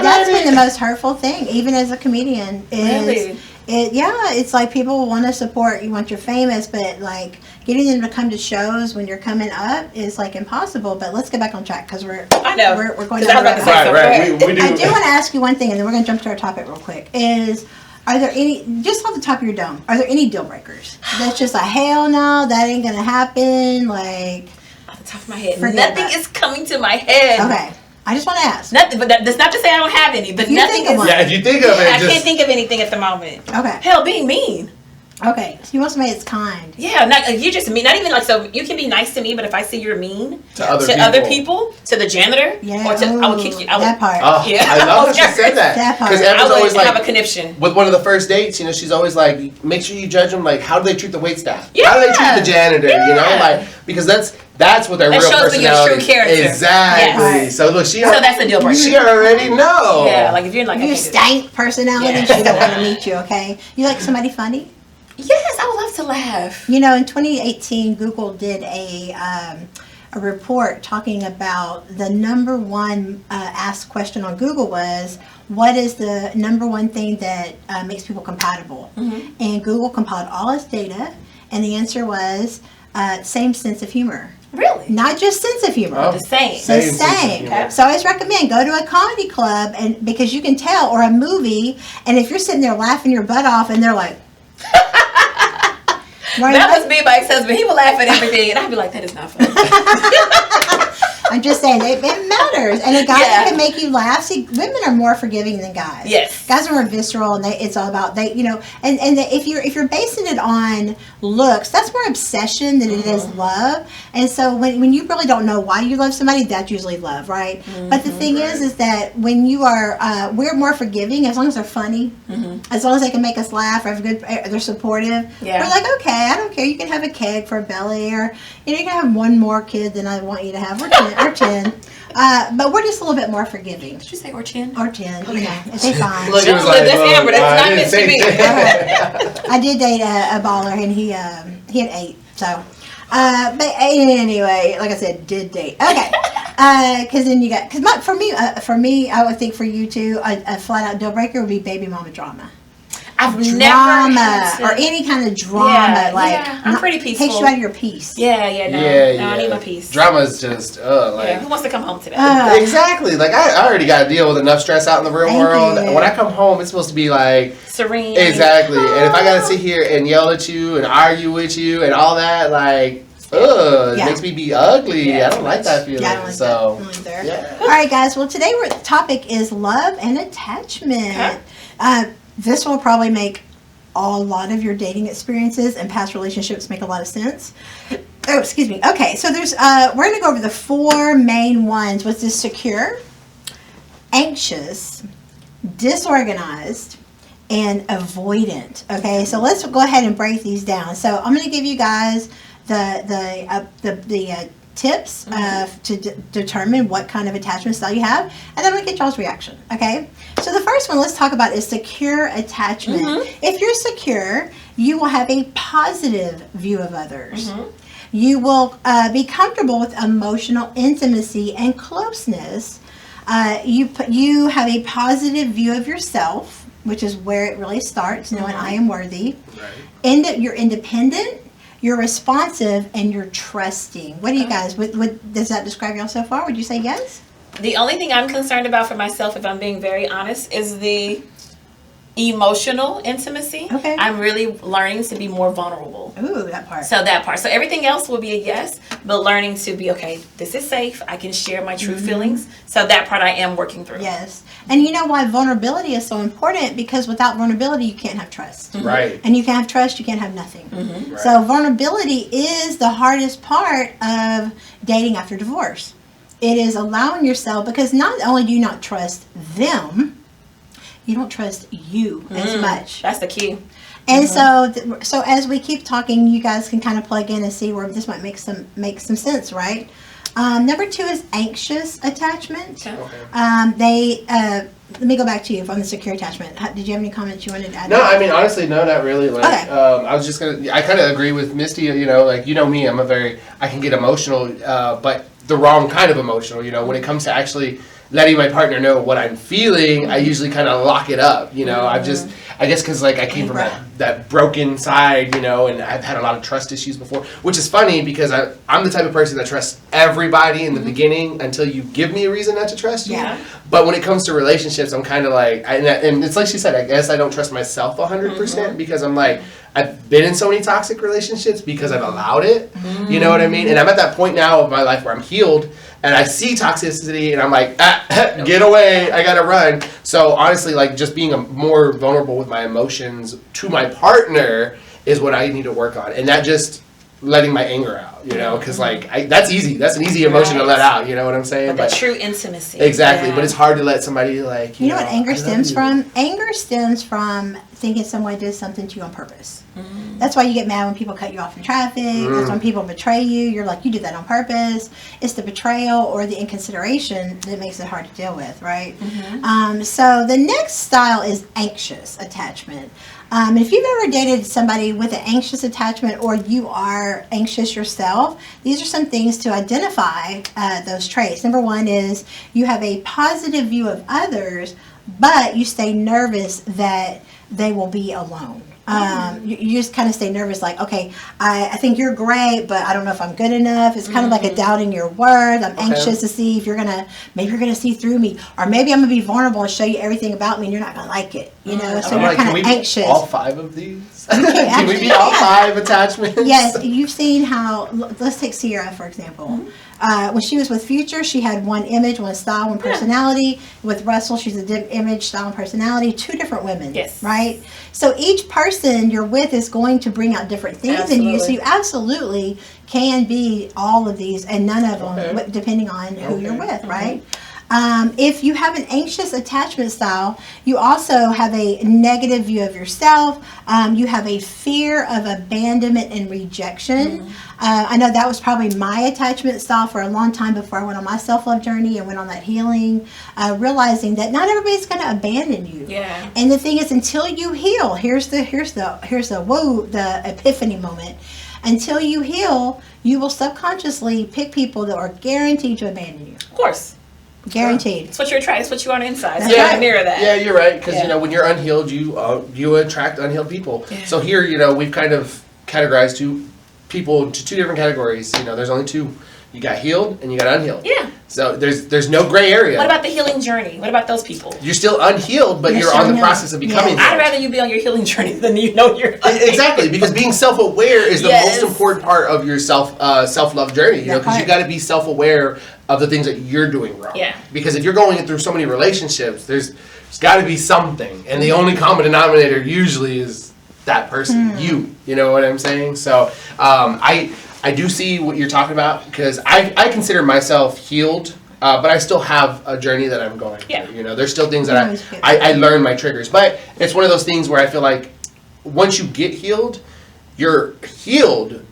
That's been the most hurtful thing, even as a comedian. Is it's like people want to support. You want you're famous, but like getting them to come to shows when you're coming up is like impossible. But let's get back on track because we're going down the road. Right. We do. I do want to ask you one thing, and then we're going to jump to our topic real quick. Are there any, just off the top of your dome, are there any deal breakers? That's just a hell no, that ain't going to happen, like... Off the top of my head, nothing is coming to my head. Okay. I just want to ask. Nothing, but that's not to say I don't have any, but nothing is... Yeah, if you think of it, I can't think of anything at the moment. Okay. Hell, being mean. Okay, so you want somebody that's kind. Yeah, you just mean, not even like, so you can be nice to me, but if I see you're mean to other people, to the janitor, or to, I will kick you. That part. I love that she said that. That part. Because I Amber's always have like, a conniption. with one of the first dates, she's always like, make sure you judge them, like, how do they treat the waitstaff? Yeah. How do they treat the janitor, because that's what their real personality is. That shows your true character. Exactly. Yes. So look, so that's a deal breaker. She already know. Yeah, like if you're like... You stank personality, she don't want to meet you, okay? You like somebody funny? Yes, I would love to laugh. In 2018, Google did a report talking about the #1 asked question on Google was, what is the #1 thing that makes people compatible? And Google compiled all its data, and the answer was same sense of humor. Really? Not just sense of humor. The same. The same. Okay. So I always recommend go to a comedy club, and because you can tell, or a movie, and if you're sitting there laughing your butt off, and they're like... Right? That was me and my ex-husband. He would laugh at everything, and I'd be like, that is not funny. I'm just saying, it matters. And a guy that can make you laugh. See, women are more forgiving than guys. Yes. Guys are more visceral, and it's all about if you're basing it on looks, that's more obsession than it is love. And so when you really don't know why you love somebody, that's usually love, right? But the thing is that when you are, we're more forgiving as long as they're funny, as long as they can make us laugh, or they're supportive. Yeah. We're like, okay, I don't care. You can have a keg for a belly, or you can have one more kid than I want you to have, or 10. But we're just a little bit more forgiving. Did you say or 10? Or 10, they fine. Look, it was That's Amber. That's not Misti me. I did date a baller, and he had 8. So, but anyway, like I said, did date. Okay, because then you got for me, I would think for you too, a flat out deal breaker would be baby mama drama. I've Drama never or any kind of drama, I'm pretty peaceful. Takes you out of your peace. No, I need my peace. Drama is just who wants to come home today? Exactly. Like I already got to deal with enough stress out in the real world. When I come home, it's supposed to be like serene. Exactly. And if I got to sit here and yell at you and argue with you and all that, like. It makes me be ugly. I don't like that feeling. Yeah, I don't like that. Yeah. All right, guys. Well, today the topic is love and attachment. Okay. This will probably make a lot of your dating experiences and past relationships make a lot of sense. Oh, excuse me. Okay, so there's we're going to go over the 4 main ones, which is secure, anxious, disorganized, and avoidant. Okay, so let's go ahead and break these down. So I'm going to give you guys the tips to determine what kind of attachment style you have, and then I'm going to get y'all's reaction. Okay, so the first one let's talk about is secure attachment. If you're secure, you will have a positive view of others. You will be comfortable with emotional intimacy and closeness. You have a positive view of yourself, which is where it really starts, knowing I am worthy. Right. You're independent. You're responsive, and you're trusting. What do you guys, does that describe y'all so far? Would you say yes? The only thing I'm concerned about for myself, if I'm being very honest, is the emotional intimacy. Okay. I'm really learning to be more vulnerable. Ooh, that part. So everything else will be a yes, but learning to be, okay, this is safe. I can share my true feelings. So that part I am working through. Yes. And you know why vulnerability is so important? Because without vulnerability, you can't have trust. Right. And you can't have trust, you can't have nothing. Right. So vulnerability is the hardest part of dating after divorce. It is allowing yourself, because not only do you not trust them, you don't trust you as much. That's the key. And so as we keep talking, you guys can kind of plug in and see where this might make some sense, right? Number 2 is anxious attachment. Okay. Let me go back to you on the secure attachment. Did you have any comments you wanted to add? No, I mean, honestly, no, not really. Like, okay. I kind of agree with Misti, me, I can get emotional, but the wrong kind of emotional, when it comes to actually letting my partner know what I'm feeling, I usually kind of lock it up, I guess because I came from that broken side, and I've had a lot of trust issues before, which is funny because I'm the type of person that trusts everybody in the beginning until you give me a reason not to trust you. Yeah. But when it comes to relationships, I'm kind of and it's like she said, I guess I don't trust myself 100% because I'm I've been in so many toxic relationships because I've allowed it, you know what I mean? And I'm at that point now of my life where I'm healed, and I see toxicity, and I'm like, get away, I gotta run. So honestly, just being more vulnerable with my emotions to my partner is what I need to work on, and that just letting my anger out, because that's easy. That's an easy emotion to let out. You know what I'm saying? But true intimacy. Exactly, but it's hard to let somebody you know what anger stems from? Anger stems from thinking someone did something to you on purpose. That's why you get mad when people cut you off in traffic. That's when people betray you. You're like, you did that on purpose. It's the betrayal or the inconsideration that makes it hard to deal with, right? So the next style is anxious attachment. If you've ever dated somebody with an anxious attachment, or you are anxious yourself, these are some things to identify those traits. Number 1 is you have a positive view of others, but you stay nervous that they will be alone. You just kind of stay nervous, like, okay, I think you're great, but I don't know if I'm good enough. It's kind of like a doubting your worth. I'm anxious to see if maybe you're gonna see through me, or maybe I'm gonna be vulnerable and show you everything about me, and you're not gonna like it. So you're kind of anxious. All 5 of these? Can we be all 5 attachments? Yes, you've seen how. Let's take Sierra for example. When she was with Future, she had one image, one style, one personality. With Russell, she's a image, style, and personality. 2 different women. Yes. Right? So each person you're with is going to bring out different things in you. So you absolutely can be all of these and none of them, depending on who you're with, right? If you have an anxious attachment style, you also have a negative view of yourself. You have a fear of abandonment and rejection. I know that was probably my attachment style for a long time before I went on my self-love journey and went on that healing, realizing that not everybody's going to abandon you. Yeah. And the thing is, until you heal, here's the epiphany moment. Until you heal, you will subconsciously pick people that are guaranteed to abandon you. Of course. Guaranteed. It's what you're trying. It's what you are on the inside. So That's you right. gotta mirror that. Yeah, you're right. Because when you're unhealed, you attract unhealed people. Yeah. So here, we've kind of categorized people into 2 different categories. There's only 2. You got healed and you got unhealed. Yeah. So there's no gray area. What about the healing journey? What about those people? You're still unhealed, but you're on the process of becoming healed. I'd rather you be on your healing journey than you're unhealed. Exactly, because being self-aware is the most important part of your self-love journey. Because you got to be self-aware of the things that you're doing wrong. Yeah. Because if you're going through so many relationships, there's got to be something, and the only common denominator usually is that person, you. You know what I'm saying? So I do see what you're talking about, because I consider myself healed, but I still have a journey that I'm going through. There's still things that I learn my triggers. But it's one of those things where I feel like once you get healed, you're healed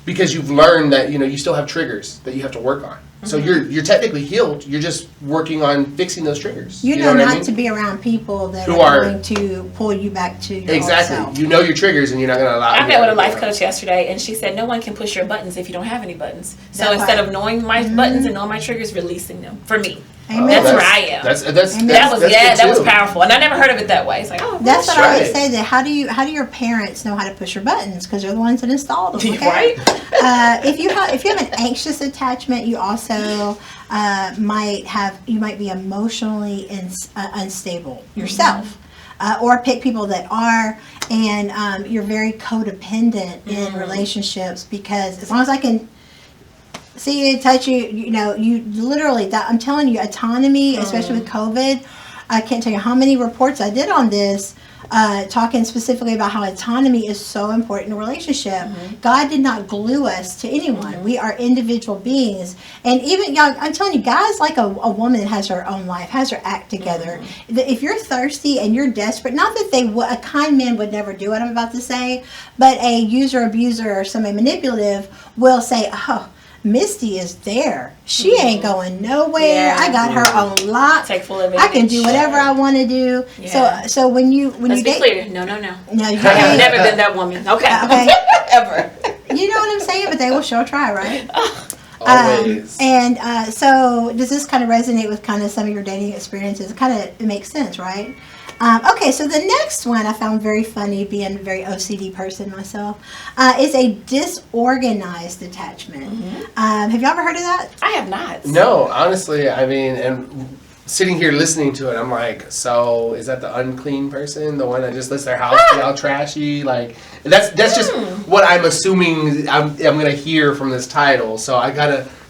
because you've learned that, you still have triggers that you have to work on. So you're technically healed. You're just working on fixing those triggers. You know not to be around people that are going to pull you back to your own self. You know your triggers, and you're not going to allow. I met with a life coach yesterday, and she said no one can push your buttons if you don't have any buttons. So instead of knowing my buttons and knowing my triggers, releasing them for me. Amen. That's where I am. That was powerful, and I never heard of it that way. It's like, that's what I would say. That how do your parents know how to push your buttons? Because they're the ones that installed them. Okay? Right. If you have an anxious attachment, you also might be emotionally unstable yourself. Or pick people that are, and you're very codependent in relationships, because as long as I can see you, touch you, you literally, I'm telling you, autonomy, especially with COVID, I can't tell you how many reports I did on this, talking specifically about how autonomy is so important in a relationship. God did not glue us to anyone. We are individual beings. And even, I'm telling you, guys, like a woman has her own life, has her act together. If you're thirsty and you're desperate, not that a kind man would never do what I'm about to say, but a user, abuser, or somebody manipulative will say, oh, Misti is there. She ain't going nowhere. Yeah. I got her own lot. Take full advantage. I can do whatever I want to do. Yeah. So when you Let's be date, clear. No. no, you I've never been that woman. Okay. Ever. You know what I'm saying? But they will sure try, right? Always. So does this kind of resonate with kind of some of your dating experiences? It makes sense, right? Okay, so the next one I found very funny, being a very OCD person myself, is a disorganized attachment. Have you ever heard of that? I have not. No, honestly, and sitting here listening to it, I'm like, so is that the unclean person, the one that just lets their house be all trashy? Like, that's just what I'm assuming I'm gonna hear from this title. So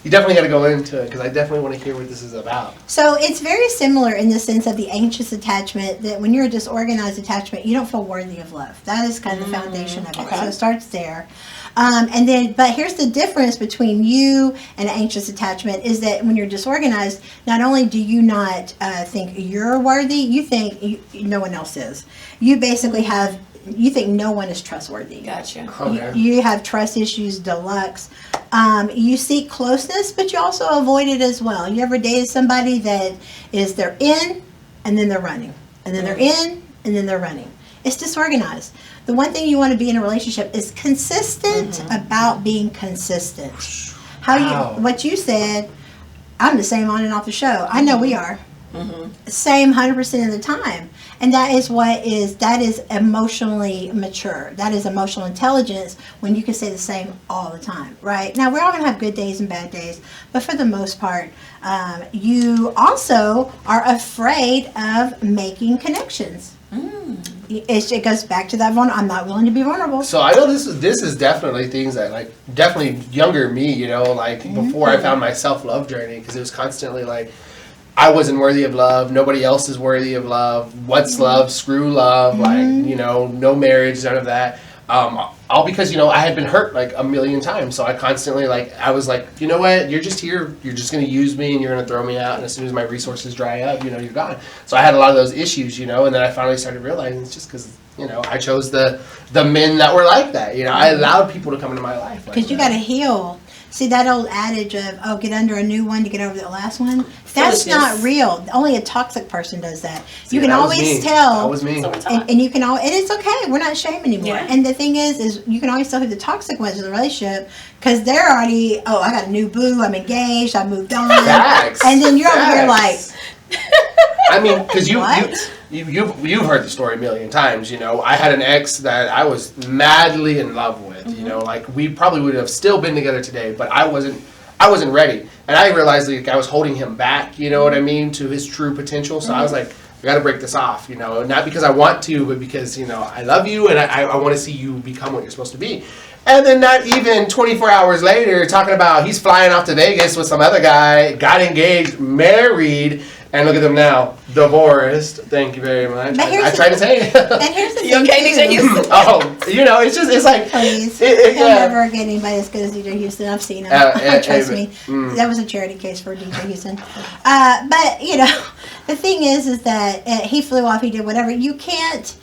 you definitely got to go into it, because I definitely want to hear what this is about. So it's very similar in the sense of the anxious attachment, that when you're a disorganized attachment, you don't feel worthy of love. That is kind of the foundation of it. Okay. So it starts there. But here's the difference between you and an anxious attachment is that when you're disorganized, not only do you not think you're worthy, you think no one else is. You basically you think no one is trustworthy. Gotcha. Okay. You have trust issues deluxe. You seek closeness, but you also avoid it as well. You ever dated somebody that they're in and then they're running, and then they're in and then they're running? It's disorganized. The one thing you want to be in a relationship is consistent about being consistent. What you said, I'm the same on and off the show. I know we are. Same 100% of the time. And that is emotionally mature. That is emotional intelligence, when you can say the same all the time, right? Now, we're all going to have good days and bad days, but for the most part, you also are afraid of making connections. it goes back to that I'm not willing to be vulnerable. So I know this is definitely things that, like, definitely younger me, you know, like, before I found my self-love journey, because it was constantly like, I wasn't worthy of love, nobody else is worthy of love, what's love, screw love, like, you know, no marriage, none of that. All because, you know, I had been hurt like a million times. So I constantly, like, I was like, you know what, you're just here, you're just going to use me and you're going to throw me out. And as soon as my resources dry up, you know, you're gone. So I had a lot of those issues, you know, and then I finally started realizing it's just because, you know, I chose the men that were like that. You know, I allowed people to come into my life. Because you got to heal. See, that old adage of, get under a new one to get over the last one, that's not real. Only a toxic person does that. See, you can always tell. That was me. And you can and it's okay. We're not ashamed anymore. Yeah. And the thing is you can always tell who the toxic was in the relationship because they're already, I got a new boo, I'm engaged, I moved on. Facts. And then you're over here like. I mean, because you've heard the story a million times, you know. I had an ex that I was madly in love with, you know, like we probably would have still been together today, but I wasn't ready. And I realized like I was holding him back, you know what I mean, to his true potential. So I was like, I got to break this off, you know, not because I want to, but because, you know, I love you and I want to see you become what you're supposed to be. And then not even 24 hours later, talking about he's flying off to Vegas with some other guy, got engaged, married, and look at them now, divorced. Thank you very much. I tried to say it. And here's the thing, DJ Oh, you know, it's like... Please. He'll never get anybody as good as DJ Houston. I've seen him. Trust me. That was a charity case for DJ Houston. But, you know, the thing is that he flew off, he did whatever. You can't...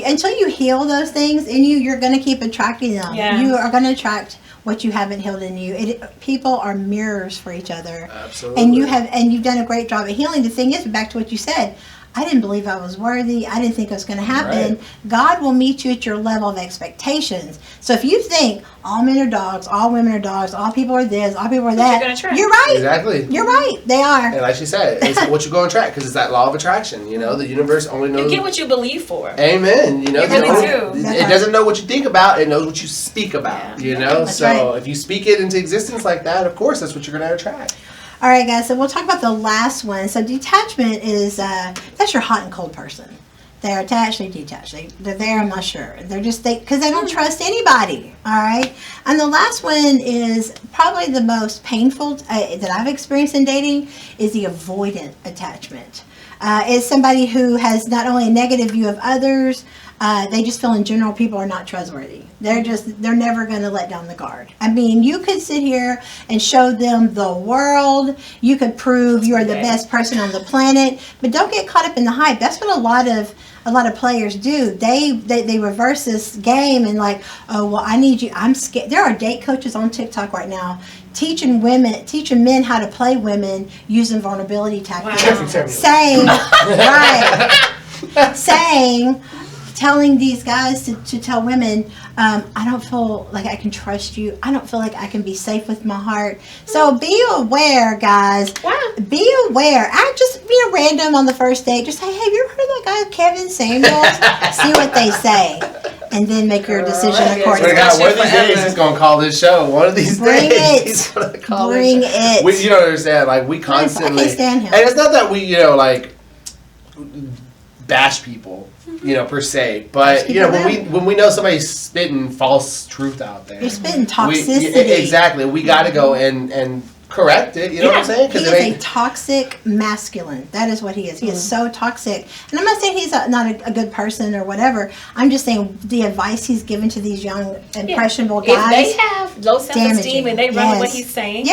until you heal those things in you, you're going to keep attracting them. Yeah. You are going to attract what you haven't healed in you. People are mirrors for each other. Absolutely. And you've done a great job of healing. The thing is, back to what you said, I didn't believe I was worthy. I didn't think it was going to happen. Right. God will meet you at your level of expectations. So if you think all men are dogs, all women are dogs, all people are this, all people are that, you're right. Exactly. You're right. They are. And like she said, it's what you go and track because it's that law of attraction. You know, the universe only knows. You get what you believe for. Amen. You know, You really do. It doesn't know what you think about. It knows what you speak about. You know, That's so right. if you speak it into existence like that, of course, that's what you're going to attract. All right, guys, so we'll talk about the last one. So detachment is, that's your hot and cold person. They're attached, they're detached. They're there, I'm not sure. They're just, because they don't trust anybody, all right? And the last one is probably the most painful that I've experienced in dating is the avoidant attachment. It's somebody who has not only a negative view of others, they just feel in general people are not trustworthy. They're never going to let down the guard. I mean, you could sit here and show them the world. You could prove you're the best person on the planet, but don't get caught up in the hype. That's what a lot of players do. They reverse this game and like, oh, well, I need you. I'm scared. There are date coaches on TikTok right now teaching men how to play women using vulnerability tactics. Wow. Telling these guys to tell women, I don't feel like I can trust you. I don't feel like I can be safe with my heart. So be aware, guys. Wow. Be aware. Just be a random on the first date. Just say, hey, have you ever heard of that guy, Kevin Samuels? See what they say. And then make your decision accordingly. One of these days he's going to call this show. One of these days he's going to call Bring it. You don't understand. Like, we constantly... I can't stand him. And it's not that we, you know, like, bash people. You know, per se, but you know, when we know somebody's spitting false truth out there, you're spitting toxicity. Exactly, we got to go and correct it. You know what I'm saying? He is a toxic masculine. That is what he is. He is so toxic. And I'm not saying he's not a good person or whatever. I'm just saying the advice he's given to these young impressionable guys. If they have low self-esteem and they run with what he's saying,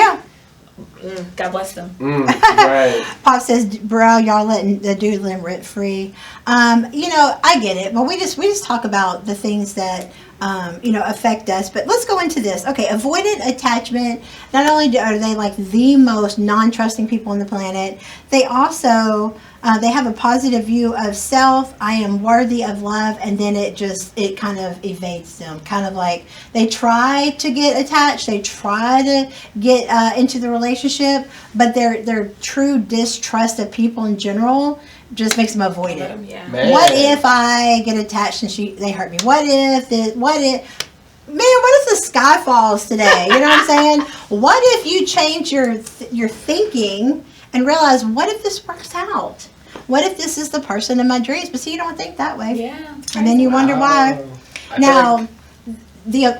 God bless them. Right. Pop says, bro, y'all letting the dude live rent free. You know, I get it, but we just talk about the things that affect us. But let's go into this. Okay, avoidant attachment. Not only are they like the most non-trusting people on the planet, they also they have a positive view of self. I am worthy of love, and then it kind of evades them. Kind of like they try to get attached, they try to get into the relationship, but their true distrust of people in general just makes them avoid it. What if I get attached and they hurt me? What if man, what if the sky falls today? You know what I'm saying? What if you change your thinking and realize, what if this works out? what if this is the person in my dreams? But see, you don't think that way. Yeah. And then you wonder why. Now, were you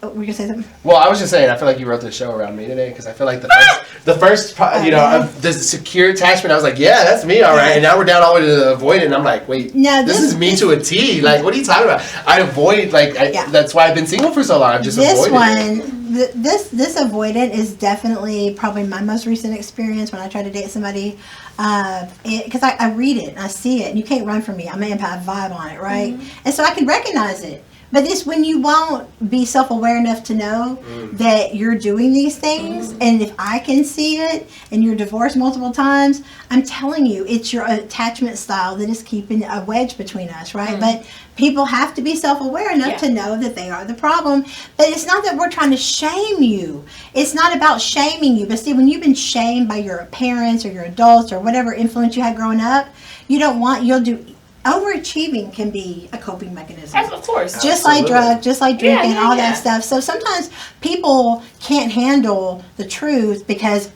gonna say something? Well, I was just saying, I feel like you wrote the show around me today because I feel like the first the secure attachment, I was like, yeah, that's me, all right. And now we're down all the way to the avoidant, and I'm like, wait, this is me to a T. Like, what are you talking about? I avoid, that's why I've been single for so long. I've just avoided it. This avoidant is definitely probably my most recent experience when I try to date somebody. Because I read it and I see it, and you can't run from me. I'm an empath vibe on it, right? And so I can recognize it. But it's when you won't be self-aware enough to know that you're doing these things. And if I can see it and you're divorced multiple times, I'm telling you, it's your attachment style that is keeping a wedge between us, right? But people have to be self-aware enough to know that they are the problem. But it's not that we're trying to shame you. It's not about shaming you. But see, when you've been shamed by your parents or your adults or whatever influence you had growing up, you'll do. Overachieving can be a coping mechanism. Of course. Just like drugs, just like drinking, all that stuff. So sometimes people can't handle the truth because,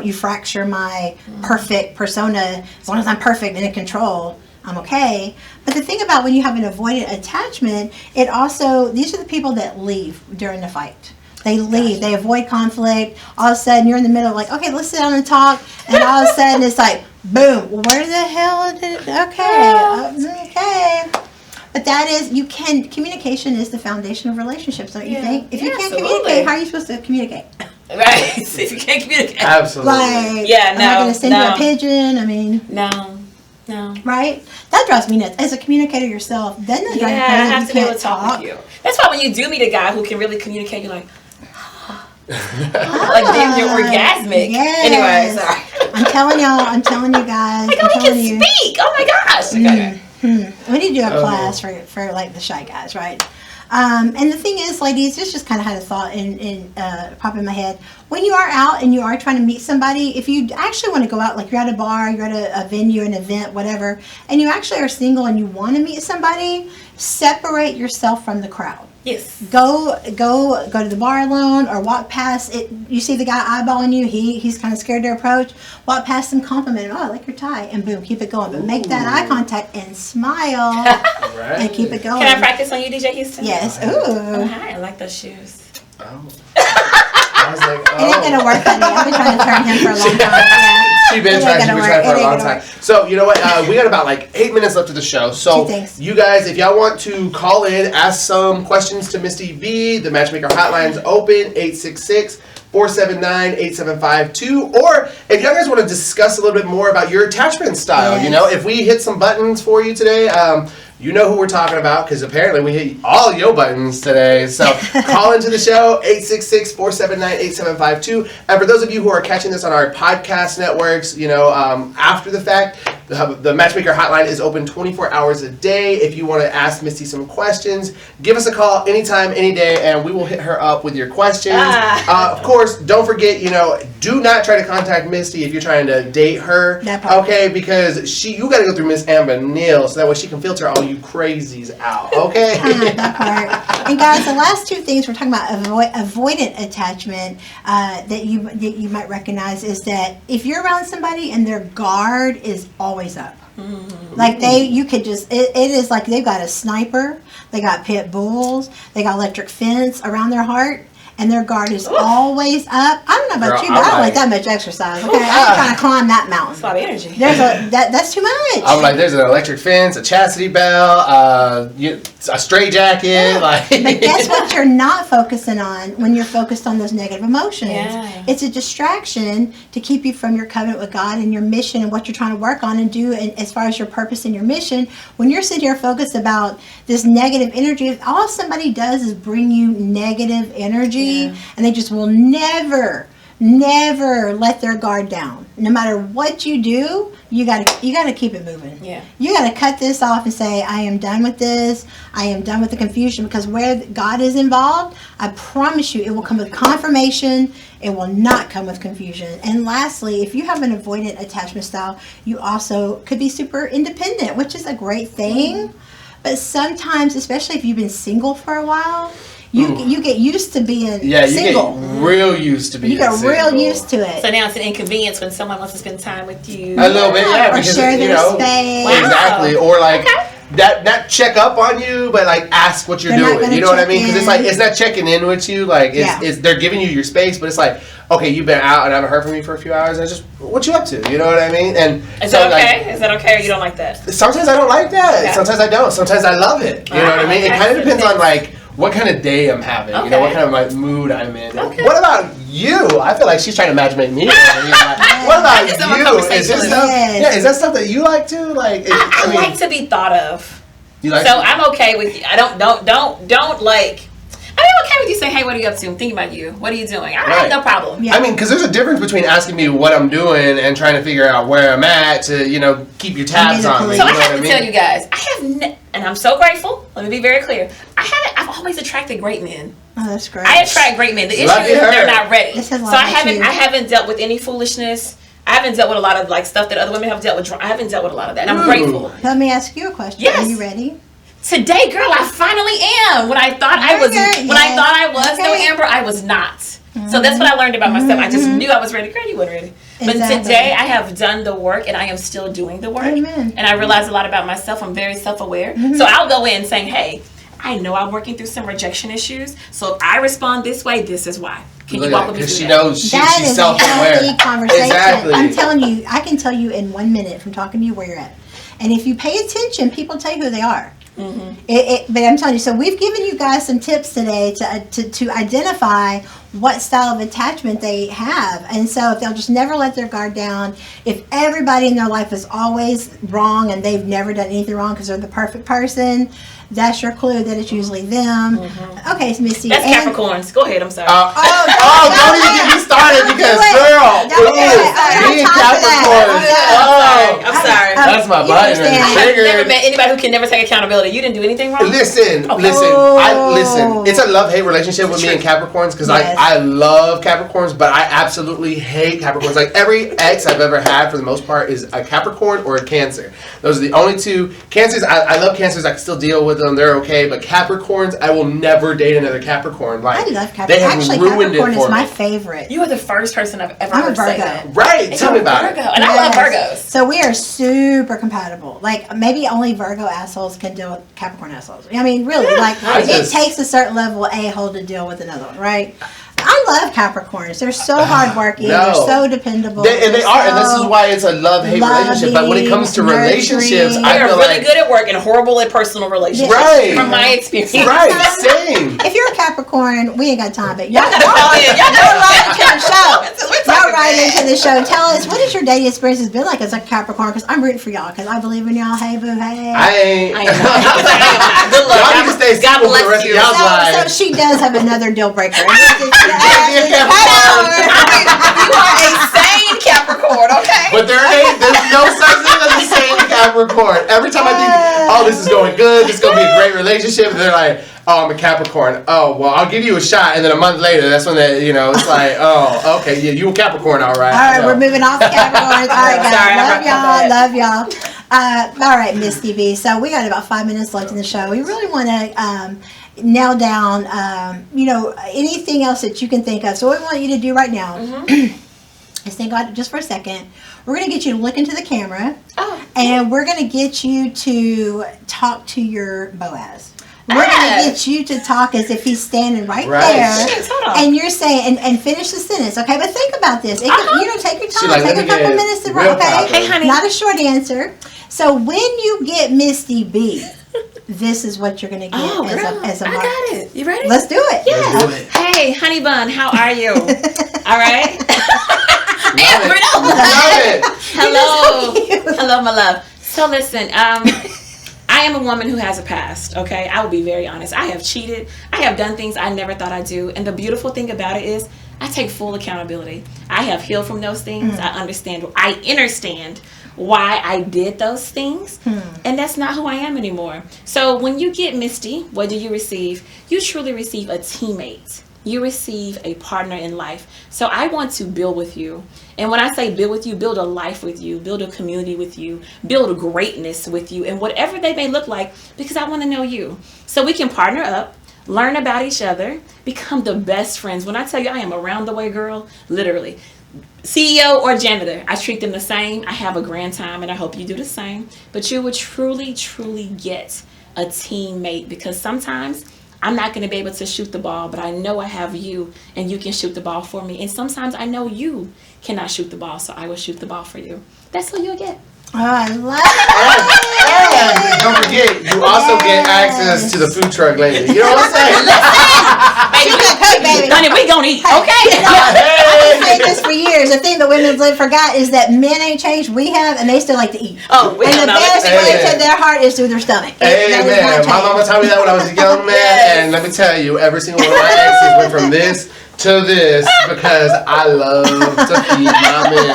you fracture my perfect persona. As long as I'm perfect and in control, I'm okay. But the thing about when you have an avoidant attachment, these are the people that leave during the fight. They leave. They avoid conflict. All of a sudden, you're in the middle, like, okay, let's sit down and talk. And all of a sudden, it's like, boom. Where the hell did it? Okay. But that is, communication is the foundation of relationships, don't you think? If you can't communicate, how are you supposed to communicate? Right. If you can't communicate. Absolutely. Like, am I going to send you a pigeon? I mean. No. Right? That drives me nuts. As a communicator yourself, doesn't it drive you crazy? I have to be able to talk with you. That's why when you do meet a guy who can really communicate, you're like, like you're orgasmic. Yes. Anyway, sorry. I'm telling you guys. Like, he can speak. Oh my gosh. Okay. We need to do a class for like the shy guys, right? And the thing is, ladies, this just kind of had a thought pop in my head. When you are out and you are trying to meet somebody, if you actually want to go out, like you're at a bar, you're at a venue, an event, whatever, and you actually are single and you want to meet somebody, separate yourself from the crowd. Yes. Go to the bar alone or walk past it. You see the guy eyeballing you. He's kind of scared to approach. Walk past him, compliment him. Oh, I like your tie, and boom, keep it going. But make that eye contact and smile, and keep it going. Can I practice on you, DJ Houston? Yes. Ooh. Oh, hi. I like those shoes. Oh. I was like, It ain't gonna work, honey. I've been trying to turn him for a long time. Yeah. She's been trying for a long time. So, you know what? We got about 8 minutes left of the show. So, you guys, if y'all want to call in, ask some questions to Misty B, the Matchmaker hotline's open, 866-479-8752. Or if y'all guys want to discuss a little bit more about your attachment style, if we hit some buttons for you today, you know who we're talking about because apparently we hit all your buttons today. So call into the show, 866-479-8752. And for those of you who are catching this on our podcast networks, after the fact, the Matchmaker hotline is open 24 hours a day. If you want to ask Misty some questions, give us a call anytime, any day, and we will hit her up with your questions. Of course, don't forget, do not try to contact Misty if you're trying to date her. Okay, because you got to go through Miss Amber Neal so that way she can filter all you crazies out. Okay. That part. And guys, the last two things we're talking about avoidant attachment that you might recognize is that if you're around somebody and their guard is always up. Like it is like they've got a sniper, they got pit bulls, they got electric fence around their heart, and their guard is always up. I don't know about you, but I don't like that much exercise. Okay, I'm trying to climb that mountain. That's a lot of energy. That's too much. I'm like, there's an electric fence, a chastity belt, a stray jacket. Yeah. But guess what you're not focusing on when you're focused on those negative emotions? Yeah. It's a distraction to keep you from your covenant with God and your mission and what you're trying to work on and do and as far as your purpose and your mission. When you're sitting here focused about this negative energy, all somebody does is bring you negative energy. Yeah. And they just will never let their guard down. No matter what you do, you gotta keep it moving. Yeah. You gotta cut this off and say, I am done with this. I am done with the confusion, because where God is involved, I promise you, it will come with confirmation. It will not come with confusion. And lastly, if you have an avoidant attachment style, you also could be super independent, which is a great thing. But sometimes, especially if you've been single for a while, You get used to being single. You get real used to being You get single. real used to it. So now it's an inconvenience when someone wants to spend time with you. A little bit, yeah. Or Because, share their space. Wow. Exactly. Or like that check up on you, but like ask what you're They're not doing. gonna You know what I check mean? Because it's in. like it's not checking in with you. Like it's they're giving you your space, but it's like, okay, you've been out and I haven't heard from you for a few hours. And just what you up to? You know what I mean? And Is so that okay? like, Is that okay, or you don't like that? sometimes I don't like that. Okay. Sometimes I don't. Sometimes I love it. You know what I mean? It Okay. kind of depends on like what kind of day I'm having. You know, what Okay. kind of like mood I'm in. Okay. What about you? I feel like she's trying to matchmake me. What about guess I'm a you? Is conversationalist. this stuff? Yes. Yeah, is that stuff that you like too? Like, I mean, like to be thought of. you like So I'm okay with you. I don't like. I'm okay with you saying, "Hey, what are you up to? I'm thinking about you. What are you doing?" I have no problem. Yeah. I mean, because there's a difference between asking me what I'm doing and trying to figure out where I'm at to, keep your tabs on me. So You I know have what to mean? tell you guys, I have, and I'm so grateful. Let me be very clear. I've always attracted great men. Oh, that's great. I attract great men. The issue Lucky is her. they're not ready. This says a So lot I about you. haven't dealt with any foolishness. I haven't dealt with a lot of like stuff that other women have dealt with. I haven't dealt with a lot of that. And I'm Ooh. grateful. Let me ask you a question. Yes. Are you ready? Today, girl, I finally am. When I thought I was, no, Amber, I was not. So that's what I learned about myself. I just knew I was ready. Girl, you weren't ready. But Exactly. today, I have done the work, and I am still doing the work. Amen. And I realized a lot about myself. I'm very self-aware. So I'll go in saying, "Hey, I know I'm working through some rejection issues. So if I respond this way, this is why. Can you walk with me Because through she that?" knows That she's is a self-aware. healthy conversation. Exactly. I'm telling you, I can tell you in 1 minute from talking to you where you're at. And if you pay attention, people tell you who they are. But I'm telling you, so we've given you guys some tips today to identify what style of attachment they have. And so if they'll just never let their guard down, if everybody in their life is always wrong and they've never done anything wrong because they're the perfect person, that's your clue that it's usually them. Okay, so Misti. That's Capricorns. Go ahead. I'm sorry. Don't even get me started because, girl, Don't do it. me and Don't talk to Capricorn. that. I'm sorry. That's my You button. understand. I have Triggered. never met anybody who can never take accountability. You didn't do anything wrong. Listen. It's a love-hate relationship with me and Capricorns because Yes. I love Capricorns, but I absolutely hate Capricorns. Like every ex I've ever had, for the most part, is a Capricorn or a Cancer. Those are the only two. Cancers, I love Cancers. I can still deal with them. They're okay. But Capricorns, I will never date another Capricorn. Like I love Capricorn. they have Actually, ruined Capricorn it for is my me. favorite. You are the first person I've ever I'm a heard say Virgo. that. Right? Tell me about Virgo. it. And I love Yes. Virgos. So we are super compatible. Like maybe only Virgo assholes can deal with Capricorn assholes. I mean, really, like it takes a certain level of a-hole to deal with another one, right? I love Capricorns. They're so hardworking. No. They're so dependable. And they They're are, and this so is why it's a love-hate relationship. But when it comes to loving, relationships, nurturing. I They are feel really like good at work and horrible at personal relationships. Right. From my experience. right, same. If you're a Capricorn, we ain't got time, but y'all Y'all gotta call in. Y'all Y'all gotta right into the show. We're Y'all talking right bad. into the show. Tell us, what has your dating experience has been like as a Capricorn? Because I'm rooting for y'all. Because I believe in y'all. Hey, boo, hey. I ain't. I am not. Good luck. Y'all need to stay God single for the bless rest of you. y'all's So lives. she does have another deal breaker. be a Capricorn. You are a sane Capricorn, okay? But there's no such thing as a sane Capricorn. Every time I think, oh, this is going good, this is going to be a great relationship, and they're like, oh, I'm a Capricorn. Oh, well, I'll give you a shot, and then a month later, that's when it's like, oh, okay, yeah, you a Capricorn, all right. All right, we're moving off the Capricorns. All right, Sorry, guys. Love y'all. All right, Misti B. So we got about 5 minutes left in the show. We really want to nail down, anything else that you can think of. So what we want you to do right now is think about it just for a second. We're going to get you to look into the camera, and we're going to get you to talk to your Boaz. We're going to get you to talk as if he's standing right there. Yes, hold on. And you're saying, and finish the sentence, okay? But think about this. Take your time. like, Take let a me couple get minutes to real write, okay? proper. Hey, honey. Not a short answer. So when you get Misti B, this is what you're going to get Oh, girl, as a I mark. got it. You ready? Let's do it. Let's do it. Hey, honey bun, how are you? All right. Love it. Hello. Hello, my love. So listen, I am a woman who has a past, okay? I will be very honest. I have cheated. I have done things I never thought I'd do. And the beautiful thing about it is I take full accountability. I have healed from those things. I understand why I did those things. And that's not who I am anymore. So when you get Misti, what do you receive? You truly receive a teammate. You receive a partner in life. So I want to build with you. And when I say build with you, build a life with you, build a community with you, build a greatness with you, and whatever they may look like, because I want to know you. So we can partner up. learn about each other, become the best friends. When I tell you I am a round the way girl, literally. CEO or janitor, I treat them the same. I have a grand time, and I hope you do the same. But you would truly, truly get a teammate, because sometimes I'm not going to be able to shoot the ball, but I know I have you, and you can shoot the ball for me. And sometimes I know you cannot shoot the ball, so I will shoot the ball for you. That's who you'll get. Oh, I love it. And don't forget, you also get access to the food truck lady. You know what I'm saying? Baby. Honey, we gonna eat, okay? I've been saying this for years. The thing that women forgot is that men ain't changed. We have, and they still like to eat. Oh, we and don't the know. best way to their heart is through their stomach. Amen. My mama told me that when I was a young man, and let me tell you, every single one of my exes went from this to this because I love to feed my men.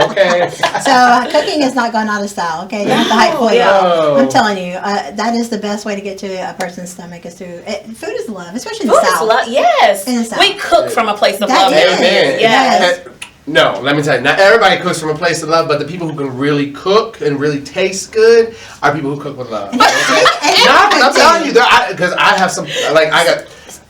Okay. So cooking is not going out of style. Okay, don't have to hype for y'all. I'm telling you, that is the best way to get to a person's stomach is through food is love, especially in the South. Food is love, yes. In the South. We cook from a place of That love. is. Amen. Yes. No, let me tell you, not everybody cooks from a place of love, but the people who can really cook and really taste good are people who cook with love. Okay? I'm telling you, because I have some,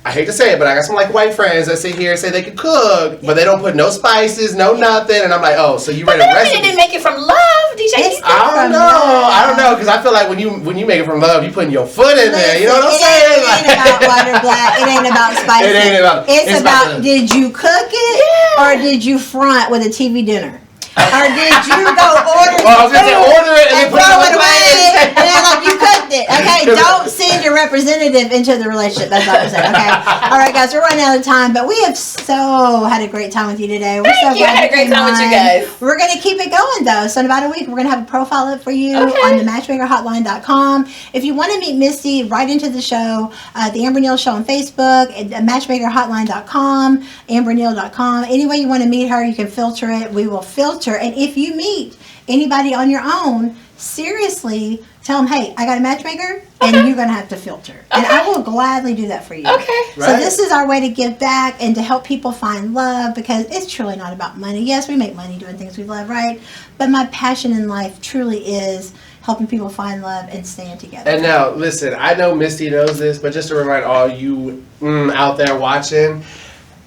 I hate to say it, but I got some like white friends that sit here and say they can cook, but they don't put no spices, no nothing, and I'm like, oh, so you read a recipe? They didn't make it from love, DJ. I don't know, because I feel like when you make it from love, you putting your foot in there. You know what I'm saying? It ain't about water black. It ain't about spices. It ain't about. It's about did you cook it or did you front with a TV dinner? Or did you go order Well, I was going to say order it and then put throw it it away away. and then like you cooked it? Okay, don't send your representative into the relationship. That's all I'm saying. Okay, all right, guys, we're running out of time, but we have so had a great time with you today. We're so Thank you. glad I had a great you came time with you on. guys. We're gonna keep it going though. So in about a week, we're gonna have a profile up for you on the matchmakerhotline.com. If you want to meet Misti, write into the show, the Amber Neal Show on Facebook, at matchmakerhotline.com, amberneal.com. Any way you want to meet her, you can filter it. We will filter, and if you meet anybody on your own, seriously tell them, hey, I got a matchmaker, and you're going to have to filter. And I will gladly do that for you. Okay. So this is our way to give back and to help people find love, because it's truly not about money. Yes, we make money doing things we love, right? But my passion in life truly is helping people find love and staying together. And now, listen, I know Misti knows this, but just to remind all you out there watching,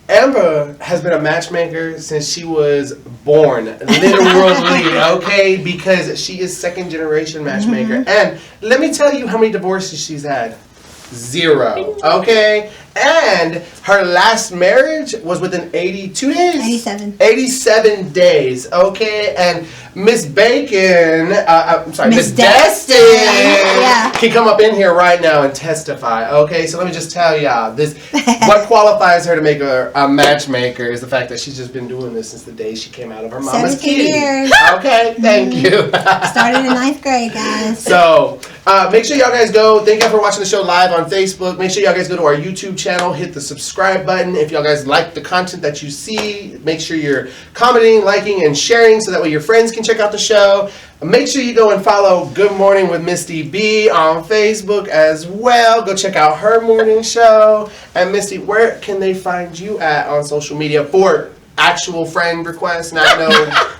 Amber has been a matchmaker since she was born, literally, okay? Because she is second generation matchmaker. And let me tell you how many divorces she's had. 0, okay? And her last marriage was within 82 days? 87 days, okay? And Miss Bacon, Miss Destin can come up in here right now and testify, okay? So let me just tell y'all, what qualifies her to make a matchmaker is the fact that she's just been doing this since the day she came out of her mama's 17 kitty. years. Okay, thank you. Started in 9th grade, guys. So, make sure y'all guys go. Thank y'all for watching the show live on Facebook. Make sure y'all guys go to our YouTube channel. Hit the subscribe button. If y'all guys like the content that you see, make sure you're commenting, liking, and sharing so that way your friends can check out the show. Make sure you go and follow Good Morning with Misti B on Facebook as well. Go check out her morning show. And Misti, where can they find you at on social media for actual friend requests? Not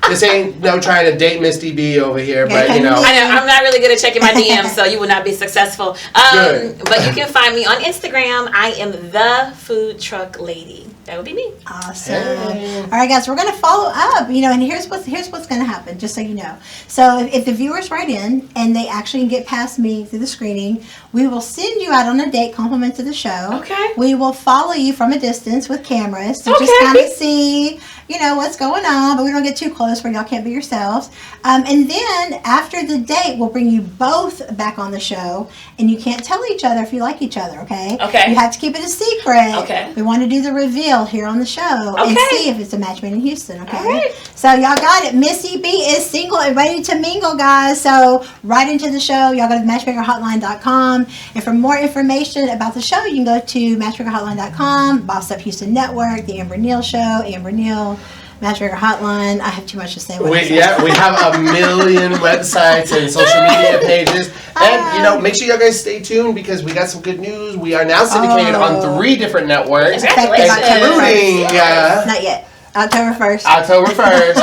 this ain't no trying to date Misti B over here, but you know. I know I'm not really good at checking my DMs, so you will not be successful. But you can find me on Instagram. I am the Food Truck Lady. That would be me. Awesome. Hey. All right, guys, we're going to follow up, and here's what's going to happen, just so you know. So if the viewers write in and they actually get past me through the screening, we will send you out on a date, compliments of the show. Okay. We will follow you from a distance with cameras to just kind of see, what's going on, but we don't get too close where y'all can't be yourselves. And then after the date, we'll bring you both back on the show, and you can't tell each other if you like each other, okay? Okay. You have to keep it a secret. Okay. We want to do the reveal here on the show and see if it's a match made in Houston, okay? All right. So y'all got it. Misti B is single and ready to mingle, guys. So right into the show. Y'all go to matchmakerhotline.com. And for more information about the show, you can go to matchmakerhotline.com, Boss Up Houston Network, The Amber Neal Show, Amber Neal, Matchmaker Hotline. I have too much to say. We have a million websites and social media pages. And, make sure you guys stay tuned because we got some good news. We are now syndicated on 3 different networks. Congratulations. Including... Not yet. October 1st. October 1st.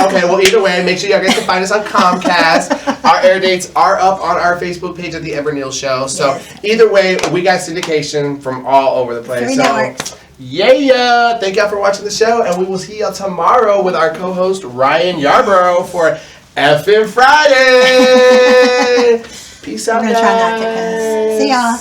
Okay. Well, either way, make sure y'all guys can find us on Comcast. Our air dates are up on our Facebook page at The Amber Neal Show. So either way, we got syndication from all over the place. 3 networks. Yeah. Thank y'all for watching the show, and we will see y'all tomorrow with our co-host Ryan Yarborough for Effin' Friday. Peace out, We're going to try not to cuss. See y'all.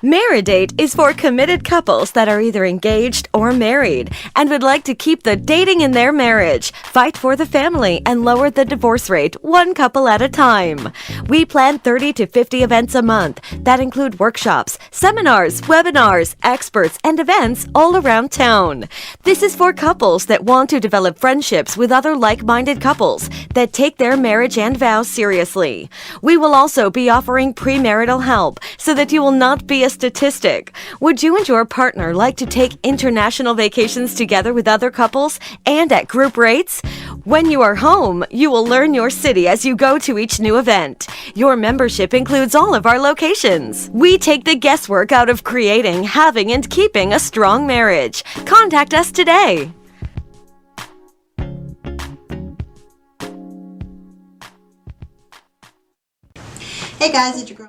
Married is for committed couples that are either engaged or married and would like to keep the dating in their marriage, fight for the family, and lower the divorce rate one couple at a time. We plan 30 to 50 events a month that include workshops, seminars, webinars, experts, and events all around town. This is for couples that want to develop friendships with other like-minded couples that take their marriage and vows seriously. We will also be offering premarital help so that you will not be a statistic. Would you and your partner like to take international vacations together with other couples and at group rates? When you are home, you will learn your city as you go to each new event. Your membership includes all of our locations. We take the guesswork out of creating, having, and keeping a strong marriage. Contact us today. Hey guys, it's your girl.